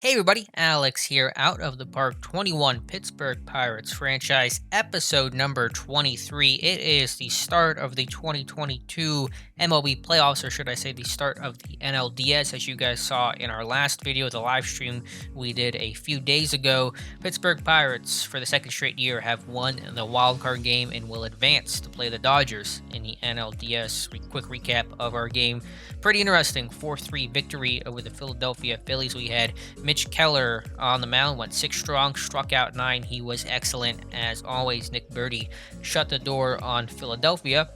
Hey everybody, Alex here, out of the Park 21 Pittsburgh Pirates franchise, episode number 23. It is the start of the 2022 MLB playoffs, or should I say the start of the NLDS. As you guys saw in our last video, the live stream we did a few days ago, Pittsburgh Pirates, for the second straight year, have won the wild card game and will advance to play the Dodgers in the NLDS. Quick recap of our game. Pretty interesting 4-3 victory over the Philadelphia Phillies. We had Mitch Keller on the mound, went 6 strong, struck out 9. He was excellent. As always, Nick Birdie shut the door on Philadelphia.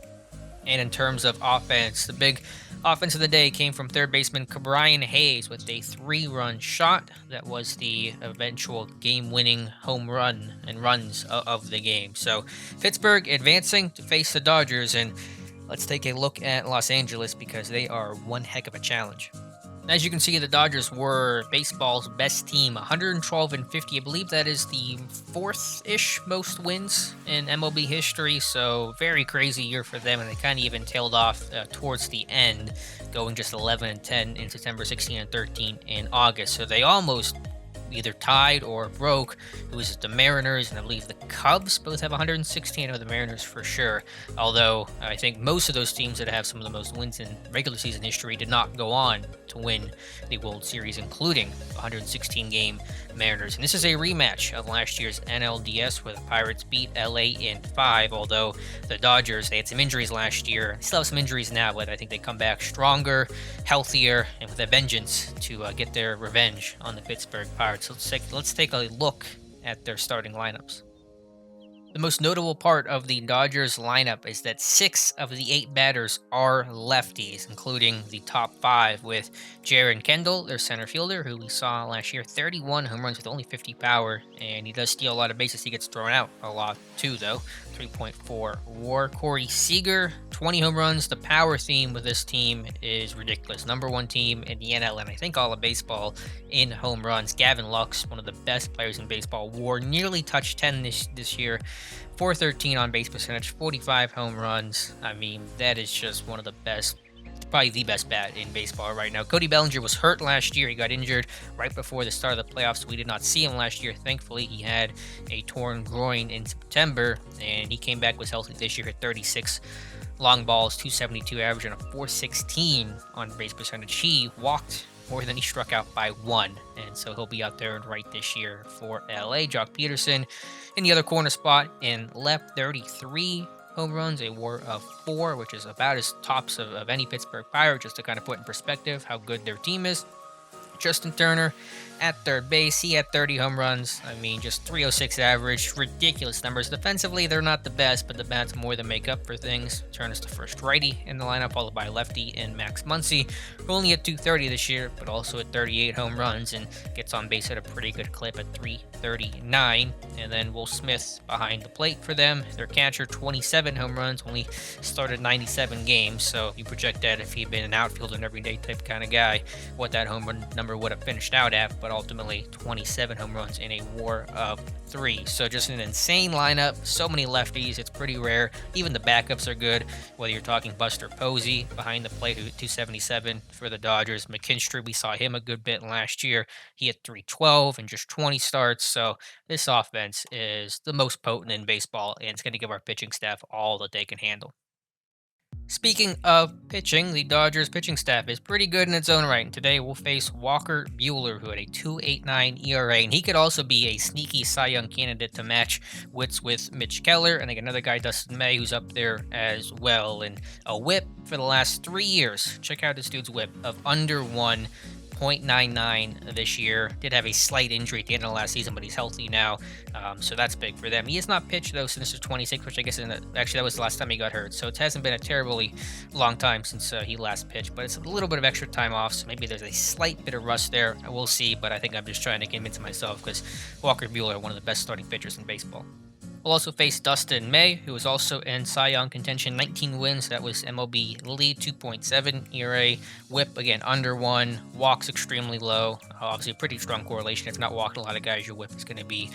And in terms of offense, the big offense of the day came from third baseman Brian Hayes with a 3-run shot. That was the eventual game-winning home run and runs of the game. So Pittsburgh advancing to face the Dodgers, and let's take a look at Los Angeles because they are one heck of a challenge. As you can see, the Dodgers were baseball's best team, 112-50. I believe that is the fourth-ish most wins in MLB history, so very crazy year for them, and they kind of even tailed off towards the end, going just 11-10 in September, 16-13 in August. So they almost either tied or broke. It was the Mariners, and I believe the Cubs both have 116. I know the Mariners for sure, although I think most of those teams that have some of the most wins in regular season history did not go on to win the World Series, including 116 game Mariners. And this is a rematch of last year's NLDS, where the Pirates beat LA in 5, although the Dodgers, they had some injuries last year. They still have some injuries now, but I think they come back stronger, healthier, and with a vengeance to get their revenge on the Pittsburgh Pirates. So let's take a look at their starting lineups. The most notable part of the Dodgers lineup is that 6 of the 8 batters are lefties, including the top 5 with Jaron Kendall, their center fielder, who we saw last year, 31 home runs with only 50 power, and he does steal a lot of bases. He gets thrown out a lot too, though. 3.4 WAR. Corey Seeger, 20 home runs. The power theme with this team is ridiculous. Number 1 team in the NL, and I think all of baseball in home runs. Gavin Lux, one of the best players in baseball, WAR nearly touched 10 this year. 413 on base percentage, 45 home runs. I mean, that is just one of the best, probably the best bat in baseball right now. Cody Bellinger was hurt last year. He got injured right before the start of the playoffs. We did not see him last year. Thankfully, he had a torn groin in September, and he came back, was healthy this year, hit 36 long balls, 272 average, and a 416 on base percentage. He walked more than he struck out by 1, and so he'll be out there right this year for LA. Jock Peterson in the other corner spot in left, 33 home runs, a WAR of 4, which is about as tops of any Pittsburgh Pirate, just to kind of put in perspective how good their team is. Justin Turner at third base, he had 30 home runs. I mean, just 306 average, ridiculous numbers. Defensively, they're not the best, but the bats more than make up for things. Turner's the first righty in the lineup, followed by lefty and Max Muncy, who only at 230 this year, but also at 38 home runs and gets on base at a pretty good clip at 339. And then Will Smith behind the plate for them. Their catcher, 27 home runs, only started 97 games. So you project that if he'd been an outfielder, an everyday type kind of guy, what that home run number would have finished out at. But ultimately 27 home runs in a WAR of 3. So just an insane lineup. So many lefties. It's pretty rare. Even the backups are good. Whether you're talking Buster Posey behind the plate, who 277 for the Dodgers. McKinstry, we saw him a good bit last year. He had 312 and just 20 starts. So this offense is the most potent in baseball, and it's going to give our pitching staff all that they can handle. Speaking of pitching, the Dodgers pitching staff is pretty good in its own right. And today we'll face Walker Buehler, who had a 2.89 ERA, and he could also be a sneaky Cy Young candidate to match wits with Mitch Keller. And I got another guy, Dustin May, who's up there as well. And a whip for the last 3 years. Check out this dude's whip of under 1. 0.99 this year. Did have a slight injury at the end of the last season, but he's healthy now, so that's big for them. He has not pitched though since 26, which I guess actually that was the last time he got hurt, so it hasn't been a terribly long time since he last pitched, but it's a little bit of extra time off, so maybe there's a slight bit of rust there. I will see, but I think I'm just trying to convince myself because Walker Buehler, one of the best starting pitchers in baseball. We'll also face Dustin May, who is also in Cy Young contention. 19 wins. That was MLB lead. 2.7 ERA. Whip, again, under 1. Walks extremely low. Obviously, a pretty strong correlation. If not walking a lot of guys, your whip is going to be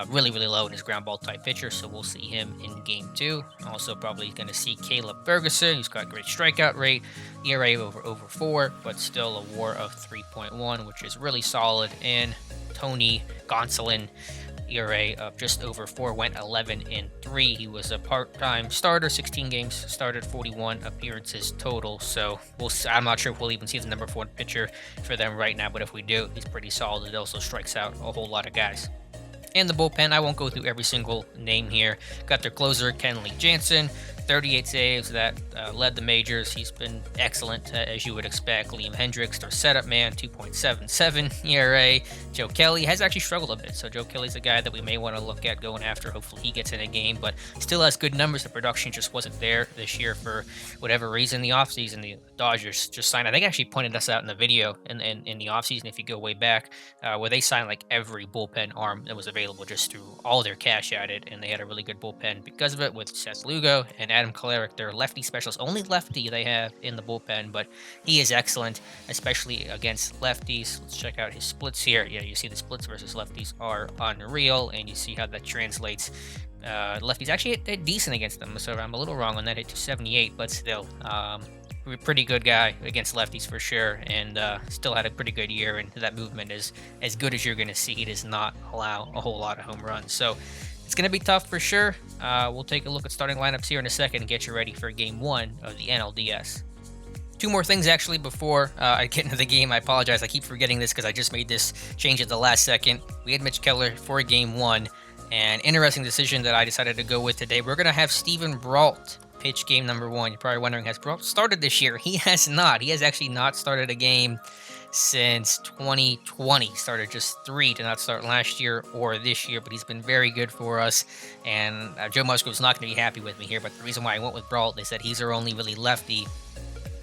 really, really low in his ground ball type pitcher. So we'll see him in game 2. Also, probably going to see Caleb Ferguson, who's got great strikeout rate. ERA over 4, but still a WAR of 3.1, which is really solid. And Tony Gonsolin, ERA of just over 4, went 11-3. He was a part-time starter, 16 games started, 41 appearances total. So I'm not sure if we'll even see the number 4 pitcher for them right now, but if we do, he's pretty solid. It also strikes out a whole lot of guys. And the bullpen, I won't go through every single name here. Got their closer, Kenley Jansen, 38 saves. That led the majors. He's been excellent, as you would expect. Liam Hendricks, their setup man, 2.77 ERA. Joe Kelly has actually struggled a bit, so Joe Kelly's a guy that we may want to look at going after. Hopefully he gets in a game, but still has good numbers. The production just wasn't there this year for whatever reason. The offseason, the Dodgers just signed, I think I actually pointed this out in the video in the offseason, if you go way back, where they signed like every bullpen arm that was available, just threw all their cash at it, and they had a really good bullpen because of it, with Seth Lugo and Adam Kolarek, their lefty specialist. Only lefty they have in the bullpen, but he is excellent, especially against lefties. Let's check out his splits here. Yeah, you see the splits versus lefties are unreal, and you see how that translates. Lefties actually hit decent against them, so I'm a little wrong on that, hit 278, but still, pretty good guy against lefties for sure, and still had a pretty good year, and that movement is as good as you're going to see. He does not allow a whole lot of home runs, so it's going to be tough for sure. We'll take a look at starting lineups here in a second and get you ready for game 1 of the NLDS. Two more things actually before I get into the game. I apologize, I keep forgetting this because I just made this change at the last second. We had Mitch Keller for game 1, and interesting decision that I decided to go with today. We're going to have Steven Brault pitch game number 1. You're probably wondering, has Brault started this year? He has not. He has actually not started a game since 2020. Started just 3, did not start last year or this year, but he's been very good for us. And Joe Musgrove's not going to be happy with me here, but the reason why I went with Brault is that he's our only really lefty.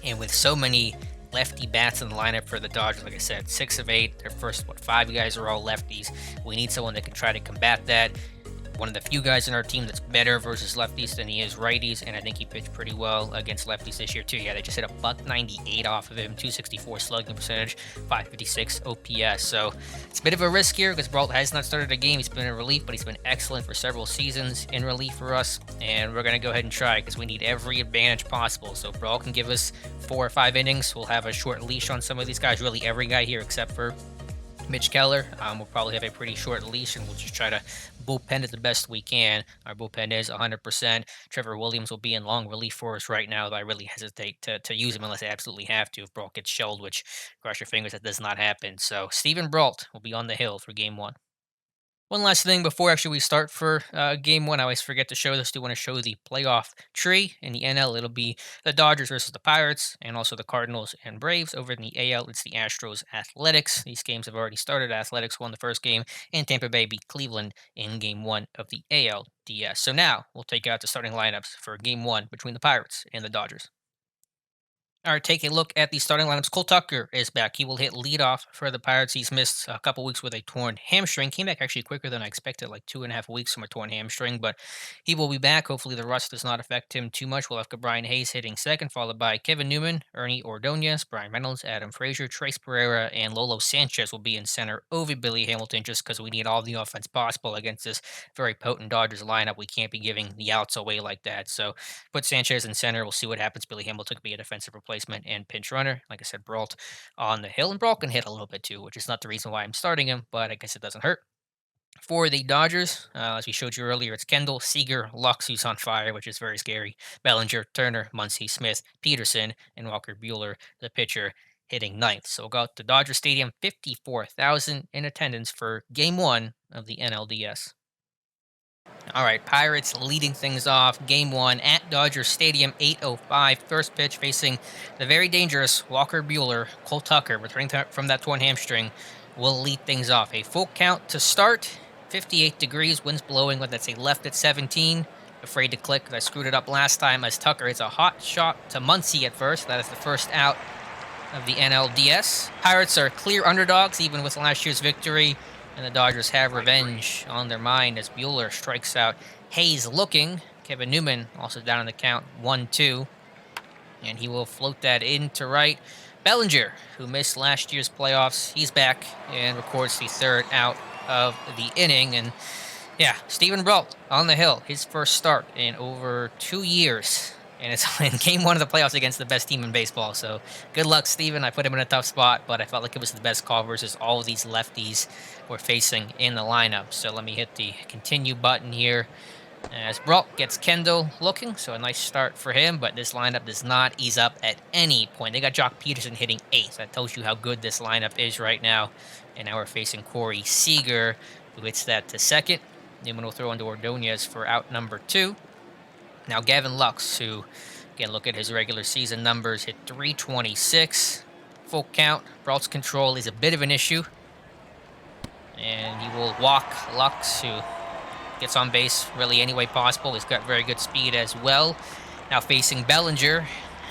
And with so many lefty bats in the lineup for the Dodgers, like I said, 6 of 8, their first, 5 guys are all lefties. We need someone that can try to combat that. One of the few guys in our team that's better versus lefties than he is righties, and I think he pitched pretty well against lefties this year too. Yeah, they just hit a .198 off of him, 264 slugging percentage, 556 OPS. So it's a bit of a risk here because Brault has not started a game. He's been in relief, but he's been excellent for several seasons in relief for us, and we're going to go ahead and try because we need every advantage possible. So if Brault can give us 4 or 5 innings, we'll have a short leash on some of these guys, really every guy here except for Mitch Keller. We'll probably have a pretty short leash, and we'll just try to bullpen it the best we can. Our bullpen is 100%. Trevor Williams will be in long relief for us right now, though I really hesitate to use him unless I absolutely have to. If Brault gets shelled, which, cross your fingers, that does not happen. So Steven Brault will be on the hill for game 1. One last thing before actually we start for game 1, I always forget to show this. Do want to show the playoff tree in the NL. It'll be the Dodgers versus the Pirates, and also the Cardinals and Braves. Over in the AL, it's the Astros Athletics. These games have already started. Athletics won the first game, and Tampa Bay beat Cleveland in game 1 of the ALDS. So now we'll take out the starting lineups for game 1 between the Pirates and the Dodgers. All right, take a look at the starting lineups. Cole Tucker is back. He will hit leadoff for the Pirates. He's missed a couple weeks with a torn hamstring. Came back actually quicker than I expected, like 2.5 weeks from a torn hamstring, but he will be back. Hopefully the rust does not affect him too much. We'll have Brian Hayes hitting second, followed by Kevin Newman, Ernie Ordonez, Brian Reynolds, Adam Frazier, Trace Barrera, and Lolo Sanchez will be in center over Billy Hamilton, just because we need all the offense possible against this very potent Dodgers lineup. We can't be giving the outs away like that. So put Sanchez in center. We'll see what happens. Billy Hamilton could be a defensive replacement and pinch runner. Like I said, Brault on the hill, and Brault can hit a little bit too, which is not the reason why I'm starting him, but I guess it doesn't hurt. For the Dodgers, as we showed you earlier, it's Kendall, Seeger, Lux, who's on fire, which is very scary, Bellinger, Turner, Muncy, Smith, Peterson, and Walker Buehler, the pitcher, hitting ninth. So we'll go out to Dodger Stadium, 54,000 in attendance for Game 1 of the NLDS. All right, Pirates leading things off. Game 1 at Dodger Stadium, 8:05. First pitch facing the very dangerous Walker Buehler. Cole Tucker, returning from that torn hamstring, will lead things off. A full count to start. 58 degrees, winds blowing, let's say left at 17. Afraid to click because I screwed it up last time as Tucker hits a hot shot to Muncy at first. That is the first out of the NLDS. Pirates are clear underdogs, even with last year's victory. And the Dodgers have revenge on their mind as Buehler strikes out Hayes looking. Kevin Newman also down on the count, 1-2. And he will float that into right. Bellinger, who missed last year's playoffs, he's back and records the 3rd out of the inning. And yeah, Steven Brault on the hill, his first start in over 2 years. And it's in game 1 of the playoffs against the best team in baseball. So good luck, Steven. I put him in a tough spot, but I felt like it was the best call versus all of these lefties we're facing in the lineup. So let me hit the continue button here as Brault gets Kendall looking. So a nice start for him, but this lineup does not ease up at any point. They got Jock Peterson hitting 8th. That tells you how good this lineup is right now. And now we're facing Corey Seeger, who hits that to second. Newman will throw into Ordonez for out number 2. Now Gavin Lux, who, again, look at his regular season numbers, hit .326. Full count. Brault's control is a bit of an issue. And he will walk Lux, who gets on base really any way possible. He's got very good speed as well. Now facing Bellinger.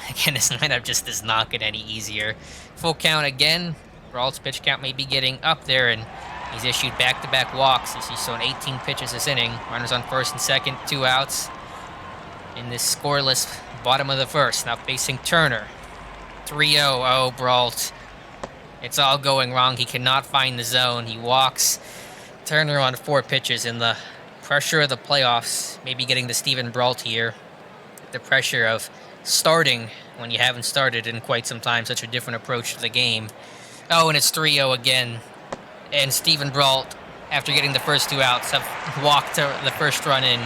Again, this lineup just does not get any easier. Full count again. Brault's pitch count may be getting up there, and he's issued back-to-back walks as he's thrown 18 pitches this inning. Runners on first and second, 2 outs in this scoreless bottom of the first. Now facing Turner. 3-0. Oh, Brault. It's all going wrong. He cannot find the zone. He walks Turner on 4 pitches, and the pressure of the playoffs, maybe getting to Steven Brault here. The pressure of starting when you haven't started in quite some time. Such a different approach to the game. Oh, and it's 3-0 again. And Steven Brault, after getting the first 2 outs, have walked to the first run in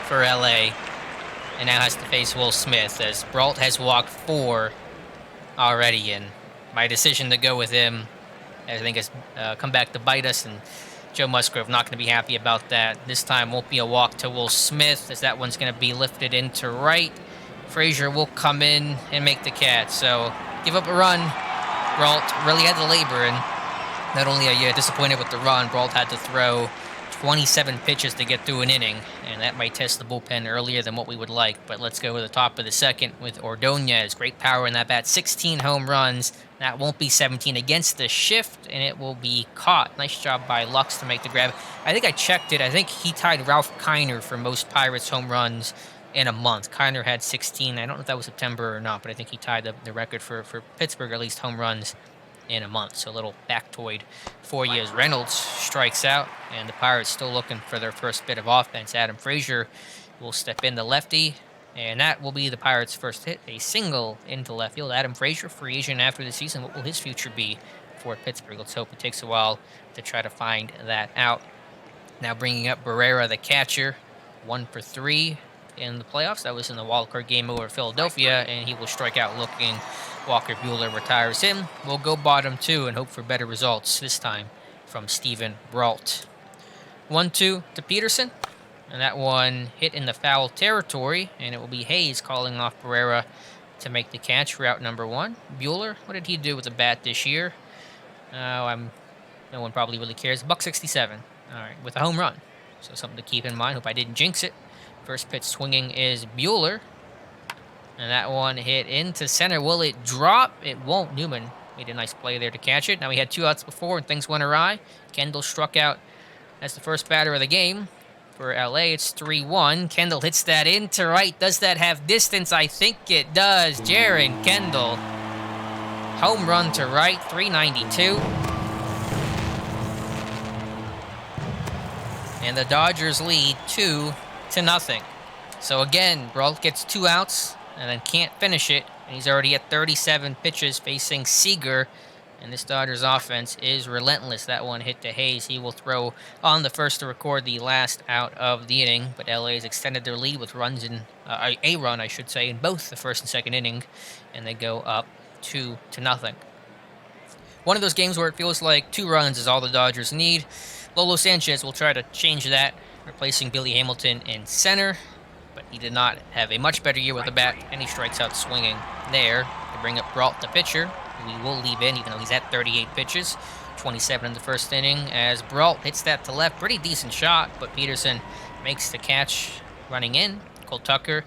for LA. And now has to face Will Smith, as Brault has walked 4 already. And my decision to go with him, I think, has come back to bite us. And Joe Musgrove not going to be happy about that. This time won't be a walk to Will Smith, as that one's going to be lifted into right. Frazier will come in and make the catch. So give up a run. Brault really had to labor, and not only are you disappointed with the run, Brault had to throw 27 pitches to get through an inning, and that might test the bullpen earlier than what we would like. But let's go to the top of the second with Ordonez. Great power in that bat. 16 home runs. That won't be 17 against the shift, and it will be caught. Nice job by Lux to make the grab. I think I checked it. I think he tied Ralph Kiner for most Pirates home runs in a month. Kiner had 16. I don't know if that was September or not, but I think he tied the record for Pittsburgh, at least home runs in a month. So a little factoid for you as Reynolds strikes out, and the Pirates still looking for their first bit of offense. Adam Frazier will step in the lefty, and that will be the Pirates' first hit, a single into left field. Adam Frazier, free agent after the season. What will his future be for Pittsburgh? Let's hope it takes a while to try to find that out. Now bringing up Barrera the catcher, 1 for 3 in the playoffs. That was in the wildcard game over Philadelphia, and he will strike out looking. Walker Buehler retires him. We'll go bottom 2 and hope for better results, this time from Steven Brault. 1-2 to Peterson, and that one hit in the foul territory, and it will be Hayes calling off Barrera to make the catch for out number 1. Buehler, what did he do with the bat this year? No one probably really cares. $167. All right, with a home run. So something to keep in mind. Hope I didn't jinx it. First pitch swinging is Buehler. And that one hit into center. Will it drop? It won't. Newman made a nice play there to catch it. Now, we had 2 outs before and things went awry. Kendall struck out as the first batter of the game. For LA, it's 3-1. Kendall hits that into right. Does that have distance? I think it does. Jaron Kendall. Home run to right, 392. And the Dodgers lead 2-0. So again, Brault gets 2 outs and then can't finish it. And he's already at 37 pitches facing Seeger. And this Dodgers offense is relentless. That one hit to Hayes. He will throw on the first to record the last out of the inning. But LA has extended their lead with runs in a run, I should say, in both the first and second inning. And they go up 2-0. One of those games where it feels like 2 runs is all the Dodgers need. Lolo Sanchez will try to change that, replacing Billy Hamilton in center. But he did not have a much better year with the bat, and he strikes out swinging there to bring up Brault, the pitcher. We will leave in, even though he's at 38 pitches, 27 in the first inning, as Brault hits that to left. Pretty decent shot, but Peterson makes the catch running in. Cole Tucker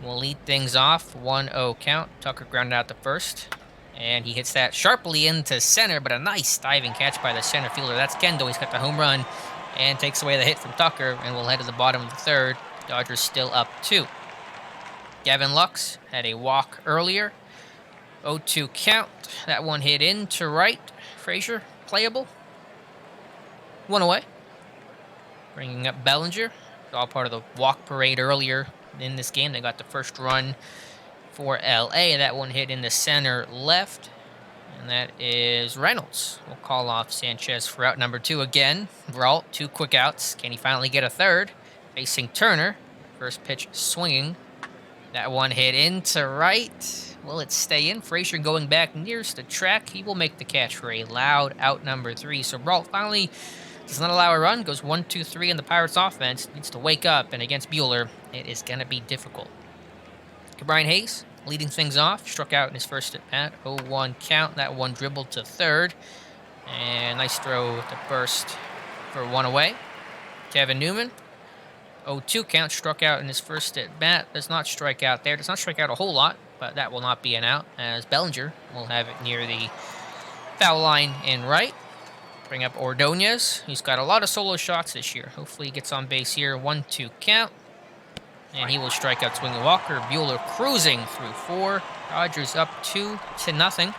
will lead things off, 1-0 count. Tucker grounded out the first, and he hits that sharply into center, but a nice diving catch by the center fielder. That's Kendall. He's got the home run and takes away the hit from Tucker, and we'll head to the bottom of the third Dodgers still up 2. Gavin Lux had a walk earlier. 0-2 count. That one hit into right. Frazier, playable. 1 away. Bringing up Bellinger. All part of the walk parade earlier in this game. They got the first run for LA. That one hit in the center left. And that is Reynolds. We'll call off Sanchez for out number 2 again. Brault, 2 quick outs. Can he finally get a third? Facing Turner. First pitch swinging. That one hit into right. Will it stay in? Frazier going back nearest the track. He will make the catch for a loud out number 3. So Brault finally does not allow a run. Goes 1-2-3 in the Pirates offense. Needs to wake up. And against Buehler, it is going to be difficult. Brian Hayes leading things off. Struck out in his first at bat. 0-1 count. That one dribbled to third. And nice throw to first for 1 away. Kevin Newman. 0-2 count. Struck out in his first at bat. Does not strike out there. Does not strike out a whole lot, but that will not be an out, as Bellinger will have it near the foul line in right. Bring up Ordonez. He's got a lot of solo shots this year. Hopefully he gets on base here. 1-2 count. And he will strike out swinging Walker. Buehler cruising through 4. Dodgers up 2-0.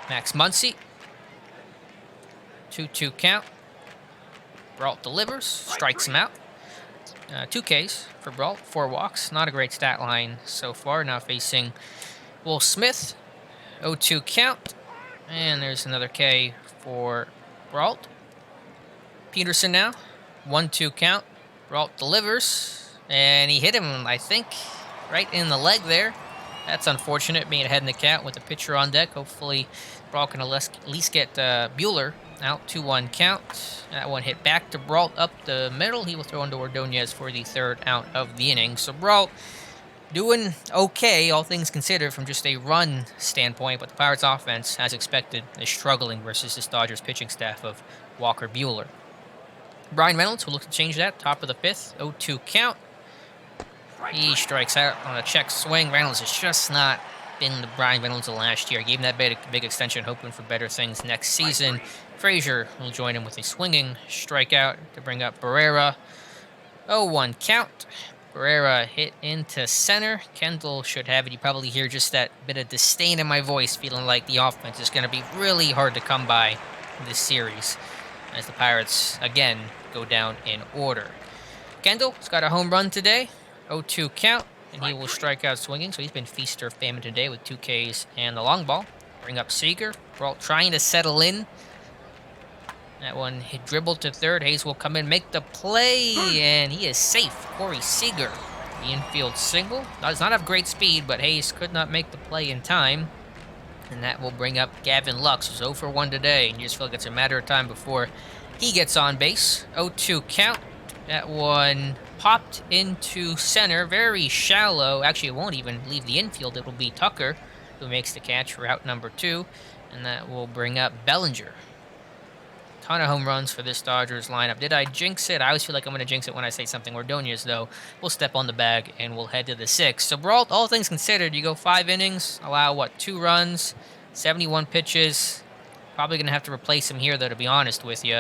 Max Muncy. 2-2 count. Brault delivers. Strikes him out. 2 Ks for Brault. 4 walks. Not a great stat line so far. Now facing Will Smith. 0-2 count. And there's another K for Brault. Peterson now. 1-2 count. Brault delivers, and he hit him, I think, right in the leg there. That's unfortunate, being ahead in the count with the pitcher on deck. Hopefully, Brault can at least get Buehler out. 2-1 count. That one hit back to Brault up the middle. He will throw into Ordonez for the 3rd out of the inning. So Brault doing okay, all things considered, from just a run standpoint, but the Pirates offense, as expected, is struggling versus this Dodgers pitching staff of Walker Buehler. Brian Reynolds will look to change that. Top of the 5th. 0-2 count. He strikes out on a check swing. Reynolds has just not been the Brian Reynolds of last year. Gave him that big extension, hoping for better things next season. Frazier will join him with a swinging strikeout to bring up Barrera. 0-1 count. Barrera hit into center. Kendall should have it. You probably hear just that bit of disdain in my voice, feeling like the offense is going to be really hard to come by this series, as the Pirates, again, go down in order. Kendall's got a home run today. 0-2 count, and he will strike out swinging. So he's been feast or famine today with 2 Ks and the long ball. Bring up Seeger. Brault trying to settle in. That one hit dribbled to third. Hayes will come in, make the play, and he is safe. Corey Seeger, the infield single. Does not have great speed, but Hayes could not make the play in time. And that will bring up Gavin Lux, who's 0 for 1 today. And you just feel like it's a matter of time before he gets on base. 0-2 count. That one popped into center. Very shallow. Actually, it won't even leave the infield. It will be Tucker who makes the catch for out number 2. And that will bring up Bellinger. Ton of home runs for this Dodgers lineup. Did I jinx it? I always feel like I'm going to jinx it when I say something. Ordonez, though, will step on the bag and we'll head to the 6th. So, Brault, all things considered, you go 5 innings, allow, 2 runs, 71 pitches. Probably going to have to replace him here, though, to be honest with you.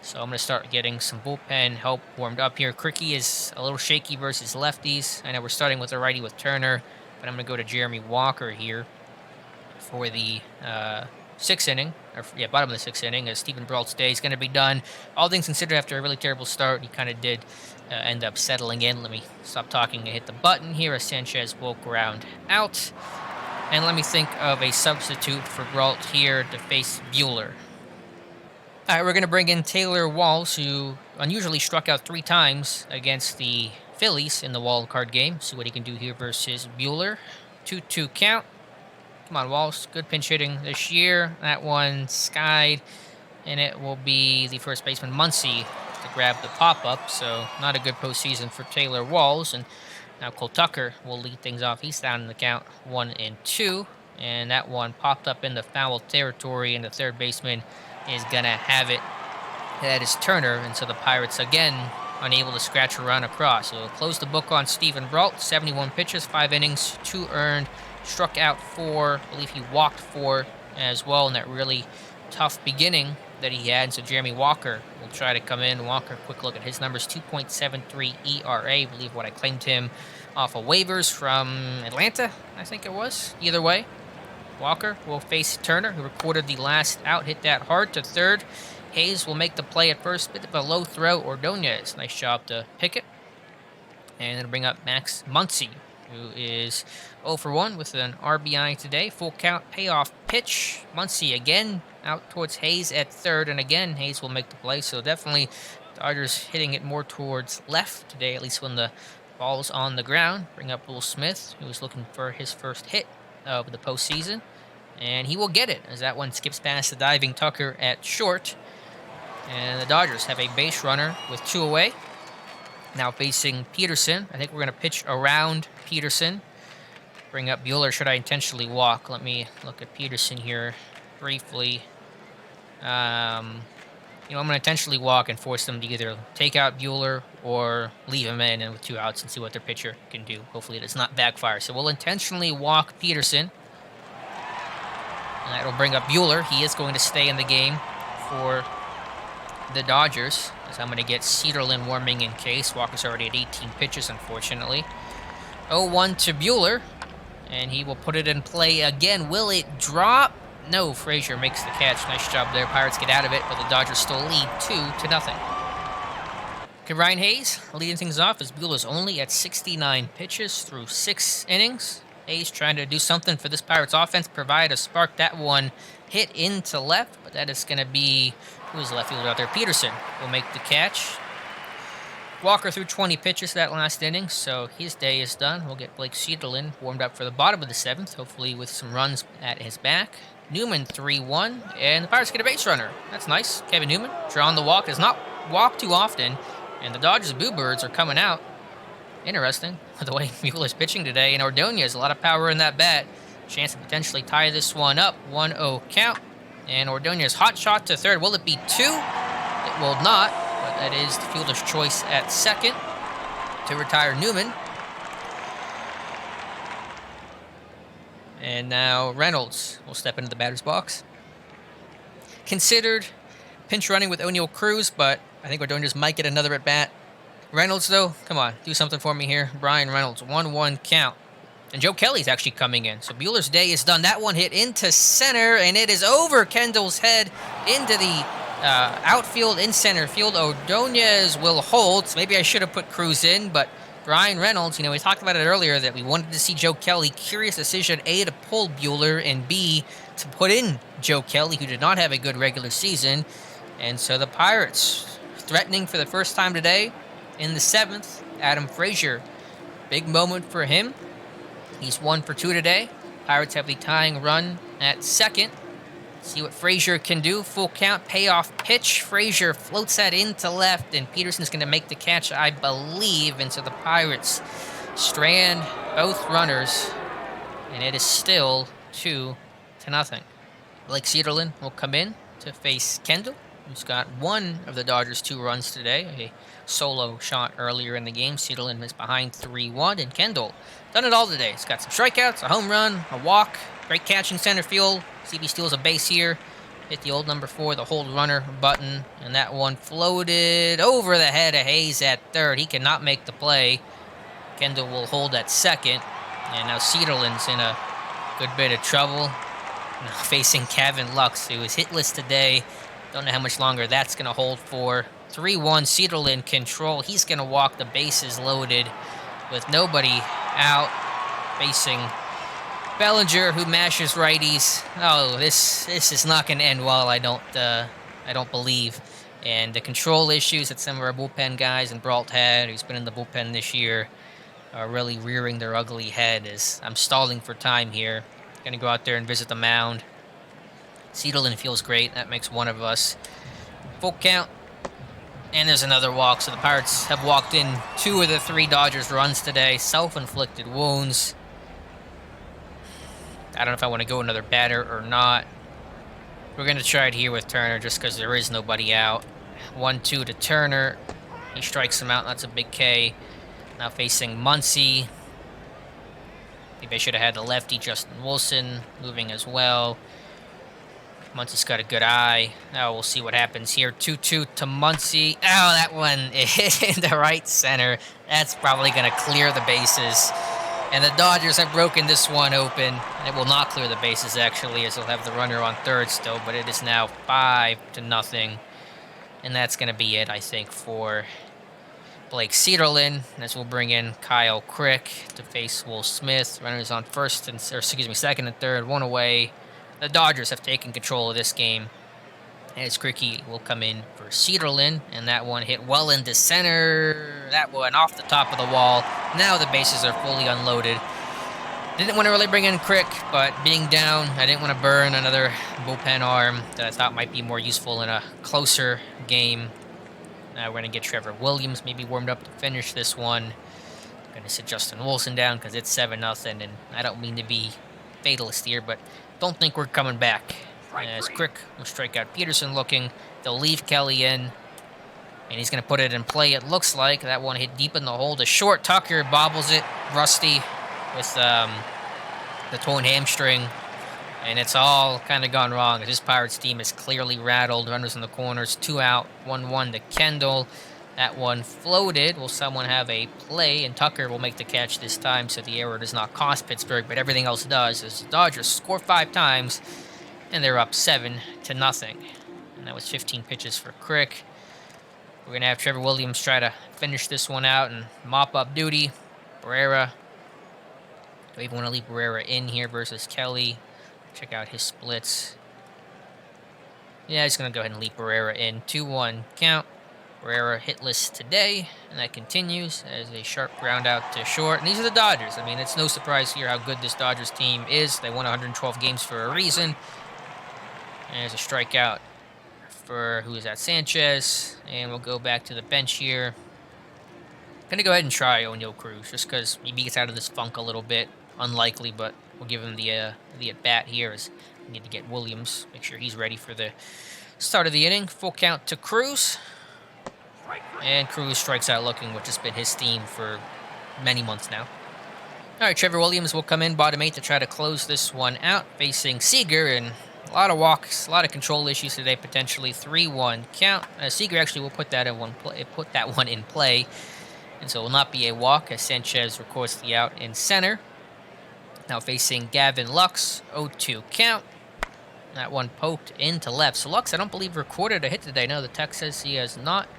So I'm going to start getting some bullpen help warmed up here. Cricky is a little shaky versus lefties. I know we're starting with a righty with Turner, but I'm going to go to Jeremy Walker here for the 6th inning. Bottom of the 6th inning, as Stephen Brault's day is going to be done. All things considered, after a really terrible start, he kind of did end up settling in. Let me stop talking and hit the button here as Sanchez will ground out. And let me think of a substitute for Brault here to face Buehler. All right, we're going to bring in Taylor Walls, who unusually struck out 3 times against the Phillies in the wild card game. See what he can do here versus Buehler. 2-2 count. Come on, Walsh. Good pinch hitting this year. That one skied, and it will be the first baseman, Muncy, to grab the pop-up. So not a good postseason for Taylor Walls. And now Cole Tucker will lead things off. He's down in the count 1-2. And that one popped up in the foul territory, and the third baseman is going to have it. That is Turner. And so the Pirates, again, unable to scratch a run across. So close the book on Stephen Brault. 71 pitches, 5 innings, 2 earned. Struck out 4. I believe he walked 4 as well in that really tough beginning that he had. So Jeremy Walker will try to come in. Walker, quick look at his numbers, 2.73 ERA. I believe what I claimed him off of waivers from Atlanta, I think it was. Either way, Walker will face Turner, who recorded the last out, hit that hard to third. Hayes will make the play at first, bit of a low throw. Ordonez, nice job to pick it. And it'll bring up Max Muncy, who is 0 for 1 with an RBI today. Full count, payoff pitch. Muncy again out towards Hayes at third, and again, Hayes will make the play. So definitely Dodgers hitting it more towards left today, at least when the ball's on the ground. Bring up Will Smith, who is looking for his first hit of the postseason. And he will get it, as that one skips past the diving Tucker at short. And the Dodgers have a base runner with 2 away. Now facing Peterson. I think we're going to pitch around Peterson. Bring up Buehler. Should I intentionally walk? Let me look at Peterson here briefly. I'm going to intentionally walk and force them to either take out Buehler or leave him in and with 2 outs and see what their pitcher can do. Hopefully it does not backfire. So we'll intentionally walk Peterson. And that will bring up Buehler. He is going to stay in the game for the Dodgers, as I'm going to get Cedarlin warming in case. Walker's already at 18 pitches, unfortunately. 0-1 to Buehler, and he will put it in play again. Will it drop? No, Frazier makes the catch. Nice job there. Pirates get out of it, but the Dodgers still lead 2-0. Okay, Ryan Hayes leading things off as Buehler's only at 69 pitches through 6 innings. Hayes trying to do something for this Pirates offense, provide a spark. That one hit into left, but that is going to be, who's the left fielder out there? Peterson will make the catch. Walker threw 20 pitches that last inning, so his day is done. We'll get Blake Cedarlin warmed up for the bottom of the 7th, hopefully with some runs at his back. Newman 3-1, and the Pirates get a base runner. That's nice. Kevin Newman drawing the walk. Does not walk too often, and the Dodgers Boo Birds are coming out. Interesting, the way Buehler's pitching today, and Ordonez, a lot of power in that bat. Chance to potentially tie this one up. 1-0 count. And Ordonez hot shot to third. Will it be 2? It will not, but that is the fielder's choice at second to retire Newman. And now Reynolds will step into the batter's box. Considered pinch running with O'Neal Cruz, but I think Ordonez might get another at bat. Reynolds, though, come on, do something for me here. Brian Reynolds, 1-1 count. And Joe Kelly's actually coming in. So Buehler's day is done. That one hit into center, and it is over Kendall's head into the outfield in center field. Ordonez will hold. So maybe I should have put Cruz in, but Brian Reynolds, we talked about it earlier that we wanted to see Joe Kelly. Curious decision, A, to pull Buehler, and B, to put in Joe Kelly, who did not have a good regular season. And so the Pirates threatening for the first time today in the 7th. Adam Frazier, big moment for him. He's 1 for 2 today. Pirates have the tying run at second. See what Frazier can do. Full count, payoff pitch. Frazier floats that into left, and Peterson's going to make the catch, I believe. And so the Pirates strand both runners, and it is still 2-0. Blake Cedarlin will come in to face Kendall, who's got one of the Dodgers' 2 runs today. A solo shot earlier in the game. Cedarlin is behind 3-1, and Kendall done it all today. He's got some strikeouts, a home run, a walk, great catch in center field. CB steals a base here. Hit the old number 4, the hold runner button, and that one floated over the head of Hayes at third. He cannot make the play. Kendall will hold at second, and now Cedarlin's in a good bit of trouble. Now facing Gavin Lux, who is hitless today. Don't know how much longer that's going to hold for. 3-1, Cedarlin control. He's going to walk, the bases loaded with nobody out. Facing Bellinger, who mashes righties. Oh, this is not going to end well, I don't believe. And the control issues that some of our bullpen guys, and Brault had, who's been in the bullpen this year, are really rearing their ugly head as I'm stalling for time here. Going to go out there and visit the mound. Cedarlin feels great. That makes one of us. Full count. And there's another walk. So the Pirates have walked in 2 of the 3 Dodgers runs today. Self-inflicted wounds. I don't know if I want to go another batter or not. We're going to try it here with Turner just because there is nobody out. 1-2 to Turner. He strikes him out. That's a big K. Now facing Muncy. Maybe I should have had the lefty Justin Wilson moving as well. Muncie's got a good eye. Now we'll see what happens here. 2-2 to Muncie. Oh, that one hit in the right center. That's probably going to clear the bases. And the Dodgers have broken this one open. And it will not clear the bases, actually, as they'll have the runner on third still. But it is now 5-0. And that's going to be it, I think, for Blake Cederlin, as we'll bring in Kyle Crick to face Will Smith. Runners on second and third, one away. The Dodgers have taken control of this game. As Cricky will come in for Cederlin, and that one hit well into center. That one off the top of the wall. Now the bases are fully unloaded. Didn't want to really bring in Crick, but being down, I didn't want to burn another bullpen arm that I thought might be more useful in a closer game. Now we're going to get Trevor Williams maybe warmed up to finish this one. I'm going to sit Justin Wilson down because it's 7-0, and I don't mean to be fatalist here, but don't think we're coming back. As Crick will strike out Peterson looking. They'll leave Kelly in, and he's going to put it in play, it looks like. That one hit deep in the hole to short. Tucker bobbles it. Rusty with the torn hamstring. And it's all kind of gone wrong. This Pirates team is clearly rattled. Runners in the corners. 2 out. 1-1 to Kendall. That one floated. Will someone have a play? And Tucker will make the catch this time, so the error does not cost Pittsburgh. But everything else does, as the Dodgers score 5 times. And they're up 7-0. And that was 15 pitches for Crick. We're going to have Trevor Williams try to finish this one out and mop up duty. Barrera. Do we even want to leave Barrera in here versus Kelly? Check out his splits. Yeah, he's going to go ahead and leave Barrera in. 2-1 count. Barrera hitless today, and that continues as a sharp ground out to short. And these are the Dodgers. I mean, it's no surprise here how good this Dodgers team is. They won 112 games for a reason. And there's a strikeout for, who is that, Sanchez. And we'll go back to the bench here. Going to go ahead and try Oneil Cruz, just because maybe he gets out of this funk a little bit. Unlikely, but we'll give him the at-bat here, as we need to get Williams, make sure he's ready for the start of the inning. Full count to Cruz. And Cruz strikes out looking, which has been his theme for many months now. All right, Trevor Williams will come in, bottom 8, to try to close this one out, facing Seeger, and a lot of walks, a lot of control issues today, potentially. 3-1 count. Seeger actually will put that one in play, and so it will not be a walk, as Sanchez records the out in center. Now facing Gavin Lux, 0-2 count. That one poked into left. So Lux, I don't believe, recorded a hit today. No, the text says he has not.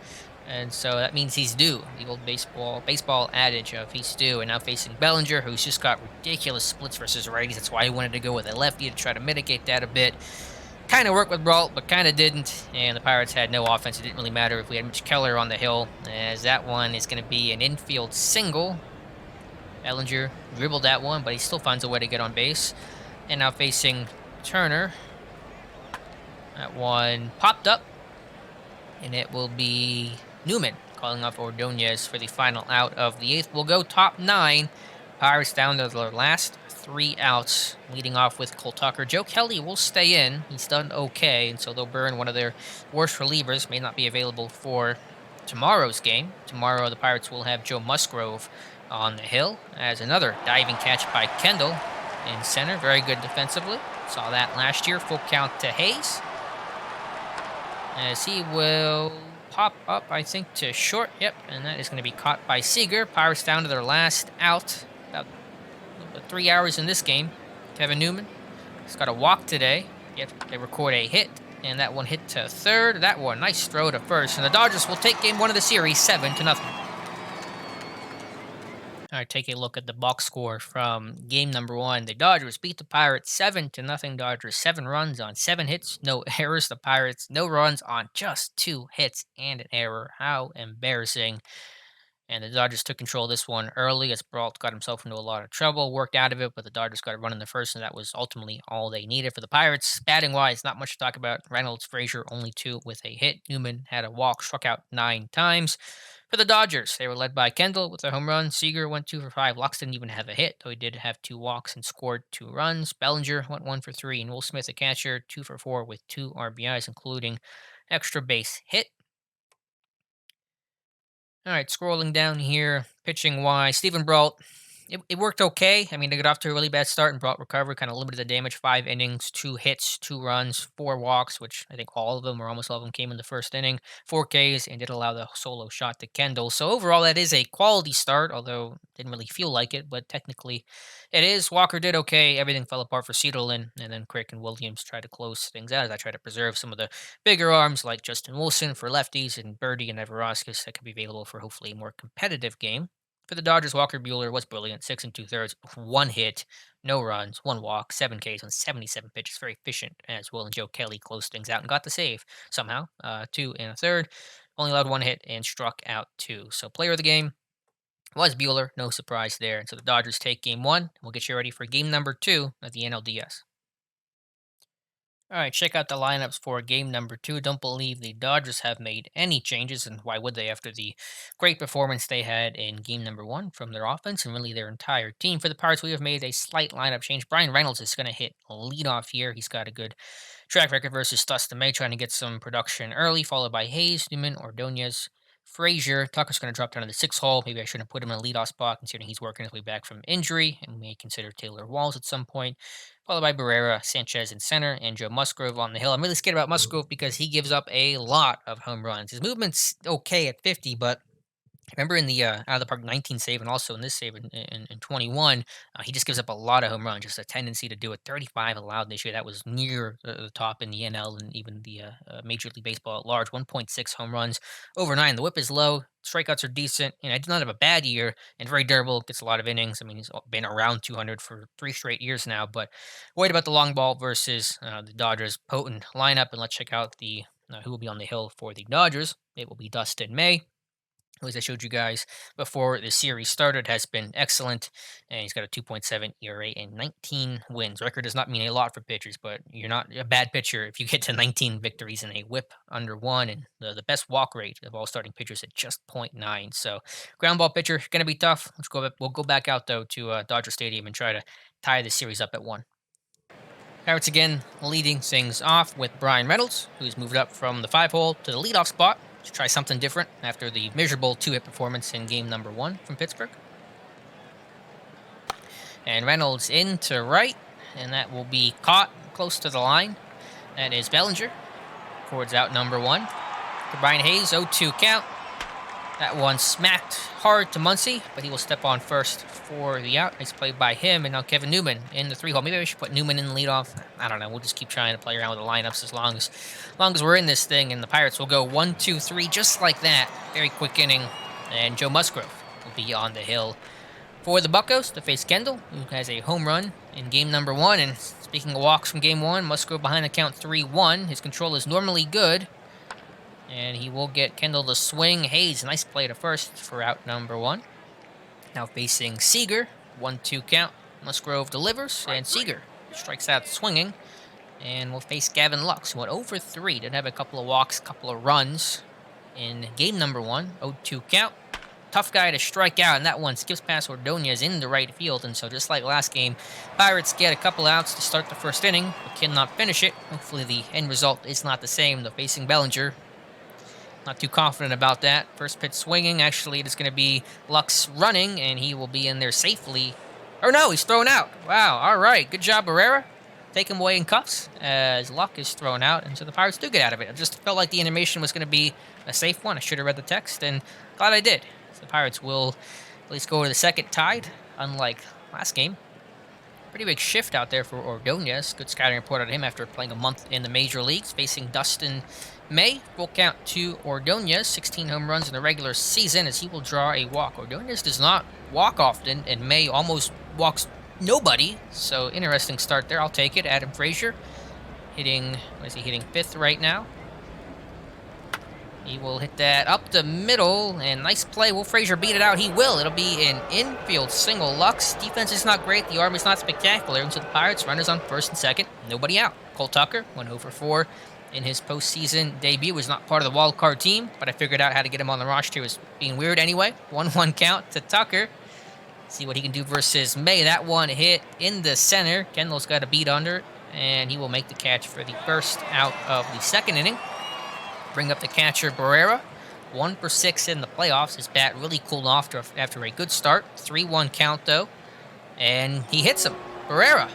And so that means he's due. The old baseball adage of he's due. And now facing Bellinger, who's just got ridiculous splits versus righties. That's why he wanted to go with a lefty to try to mitigate that a bit. Kind of worked with Brault, but kind of didn't. And the Pirates had no offense. It didn't really matter if we had Mitch Keller on the hill, as that one is going to be an infield single. Bellinger dribbled that one, but he still finds a way to get on base. And now facing Turner. That one popped up, and it will be Newman calling off Ordonez for the final out of the 8th. We'll go top 9. Pirates down to their last 3 outs, leading off with Cole Tucker. Joe Kelly will stay in. He's done okay, and so they'll burn one of their worst relievers. May not be available for tomorrow's game. Tomorrow the Pirates will have Joe Musgrove on the hill, as another diving catch by Kendall in center. Very good defensively. Saw that last year. Full count to Hayes, as he will pop up, I think, to short. Yep, and that is going to be caught by Seeger. Pirates down to their last out. About 3 hours in this game. Kevin Newman has got a walk today. Yet they record a hit, and that one hit to third. That one, nice throw to first. And the Dodgers will take game 1 of the series, 7-0. All right, take a look at the box score from game number 1. The Dodgers beat the Pirates 7-0. Dodgers 7 runs on 7 hits, no errors. The Pirates no runs on just 2 hits and an error. How embarrassing. And the Dodgers took control of this one early, as Brault got himself into a lot of trouble, worked out of it, but the Dodgers got a run in the first, and that was ultimately all they needed for the Pirates. Batting-wise, not much to talk about. Reynolds, Frazier, only 2 with a hit. Newman had a walk, struck out 9 times. For the Dodgers, they were led by Kendall with a home run. Seeger went 2 for 5. Lux didn't even have a hit, though he did have 2 walks and scored 2 runs. Bellinger went 1 for 3, and Will Smith, the catcher, 2 for 4 with 2 RBIs, including extra base hit. All right, scrolling down here, pitching-wise, Stephen Brault, it worked okay. I mean, they got off to a really bad start and brought recovery, kind of limited the damage. 5 innings, 2 hits, 2 runs, 4 walks, which I think all of them or almost all of them came in the first inning. 4 Ks and did allow the solo shot to Kendall. So overall, that is a quality start, although didn't really feel like it. But technically, it is. Walker did okay. Everything fell apart for Cedarlin, and then Crick and Williams tried to close things out as I tried to preserve some of the bigger arms like Justin Wilson for lefties and Birdie and Everoskis that could be available for hopefully a more competitive game. For the Dodgers, Walker Buehler was brilliant. 6 2/3, 1 hit, no runs, 1 walk, 7 Ks on 77 pitches. Very efficient as Will and Joe Kelly closed things out and got the save somehow. 2 1/3. Only allowed 1 hit and struck out 2. So player of the game was Buehler. No surprise there. And so the Dodgers take game 1. We'll get you ready for game number 2 of the NLDS. All right, check out the lineups for game number 2. Don't believe the Dodgers have made any changes, and why would they after the great performance they had in game number 1 from their offense and really their entire team? For the Pirates, we have made a slight lineup change. Brian Reynolds is going to hit leadoff here. He's got a good track record versus Dustin May, trying to get some production early, followed by Hayes, Newman, Ordonez, Frazier. Tucker's going to drop down to the 6th hole. Maybe I shouldn't put him in a leadoff spot, considering he's working his way back from injury, and may consider Taylor Walls at some point. Followed by Barrera, Sanchez in center, and Joe Musgrove on the hill. I'm really scared about Musgrove because he gives up a lot of home runs. His movement's okay at 50, but remember in the out of the park 19 save and also in this save in 21, he just gives up a lot of home runs, just a tendency to do it. 35 allowed this year. That was near the top in the NL and even the Major League Baseball at large. 1.6 home runs over 9. The whip is low. Strikeouts are decent. I did not have a bad year and very durable. Gets a lot of innings. I mean, he's been around 200 for 3 straight years now. But worried about the long ball versus the Dodgers' potent lineup. And let's check out the who will be on the hill for the Dodgers. It will be Dustin May, who, as I showed you guys before the series started, has been excellent. And he's got a 2.7 ERA and 19 wins. Record does not mean a lot for pitchers, but you're not a bad pitcher if you get to 19 victories and a whip under 1, and the best walk rate of all starting pitchers at just 0.9. So ground ball pitcher, going to be tough. We'll go back out, though, to Dodger Stadium and try to tie the series up at 1. Pirates again leading things off with Brian Reynolds, who's moved up from the 5-hole to the leadoff spot to try something different after the miserable 2-hit performance in game number 1 from Pittsburgh. And Reynolds into right, and that will be caught close to the line. That is Bellinger. Chords out number 1. To Brian Hayes, 0-2 count. That one smacked hard to Muncy, but he will step on first for the out. Nice play by him. And now Kevin Newman in the 3-hole. Maybe I should put Newman in the leadoff. I don't know. We'll just keep trying to play around with the lineups as long as we're in this thing. And the Pirates will go 1-2-3 just like that. Very quick inning. And Joe Musgrove will be on the hill for the Buccos to face Kendall, who has a home run in game number 1. And speaking of walks from game 1, Musgrove behind the count 3-1. His control is normally good. And he will get Kendall to swing. Hayes, nice play to first for out number 1. Now facing Seeger. 1-2 count. Musgrove delivers, and Seeger strikes out swinging. And we'll face Gavin Lux, who went over 3. Did have a couple of walks, couple of runs in game number 1. 0-2 count. Tough guy to strike out, and that one skips past Ordonez in the right field. And so just like last game, Pirates get a couple outs to start the first inning, but cannot finish it. Hopefully the end result is not the same. They're facing Bellinger. Not too confident about that. First pitch swinging. Actually, it is going to be Lux running, and he will be in there safely. Or no, he's thrown out. Wow, all right. Good job, Barrera. Take him away in cuffs as Luck is thrown out, and so the Pirates do get out of it. I just felt like the animation was going to be a safe one. I should have read the text, and glad I did. So the Pirates will at least go to the second tied, unlike last game. Pretty big shift out there for Ordonez. Good scouting report on him after playing a month in the major leagues, facing Dustin May. Full count to Ordonez. 16 home runs in the regular season as he will draw a walk. Ordonez does not walk often, and May almost walks nobody. So interesting start there. I'll take it. Adam Frazier hitting, what is he hitting, 5th right now. He will hit that up the middle, and nice play. Will Frazier beat it out? He will. It'll be an infield single. Lux defense is not great. The arm is not spectacular. And so the Pirates runners on first and second. Nobody out. Cole Tucker went over 4 in his postseason debut. Was not part of the wild card team, but I figured out how to get him on the roster. It was being weird anyway. 1-1 count to Tucker. See what he can do versus May. That one hit in the center. Kendall's got a beat under, and he will make the catch for the first out of the second inning. Bring up the catcher, Barrera. 1 for 6 in the playoffs. His bat really cooled off after a good start. 3-1 count, though. And he hits him. Barrera.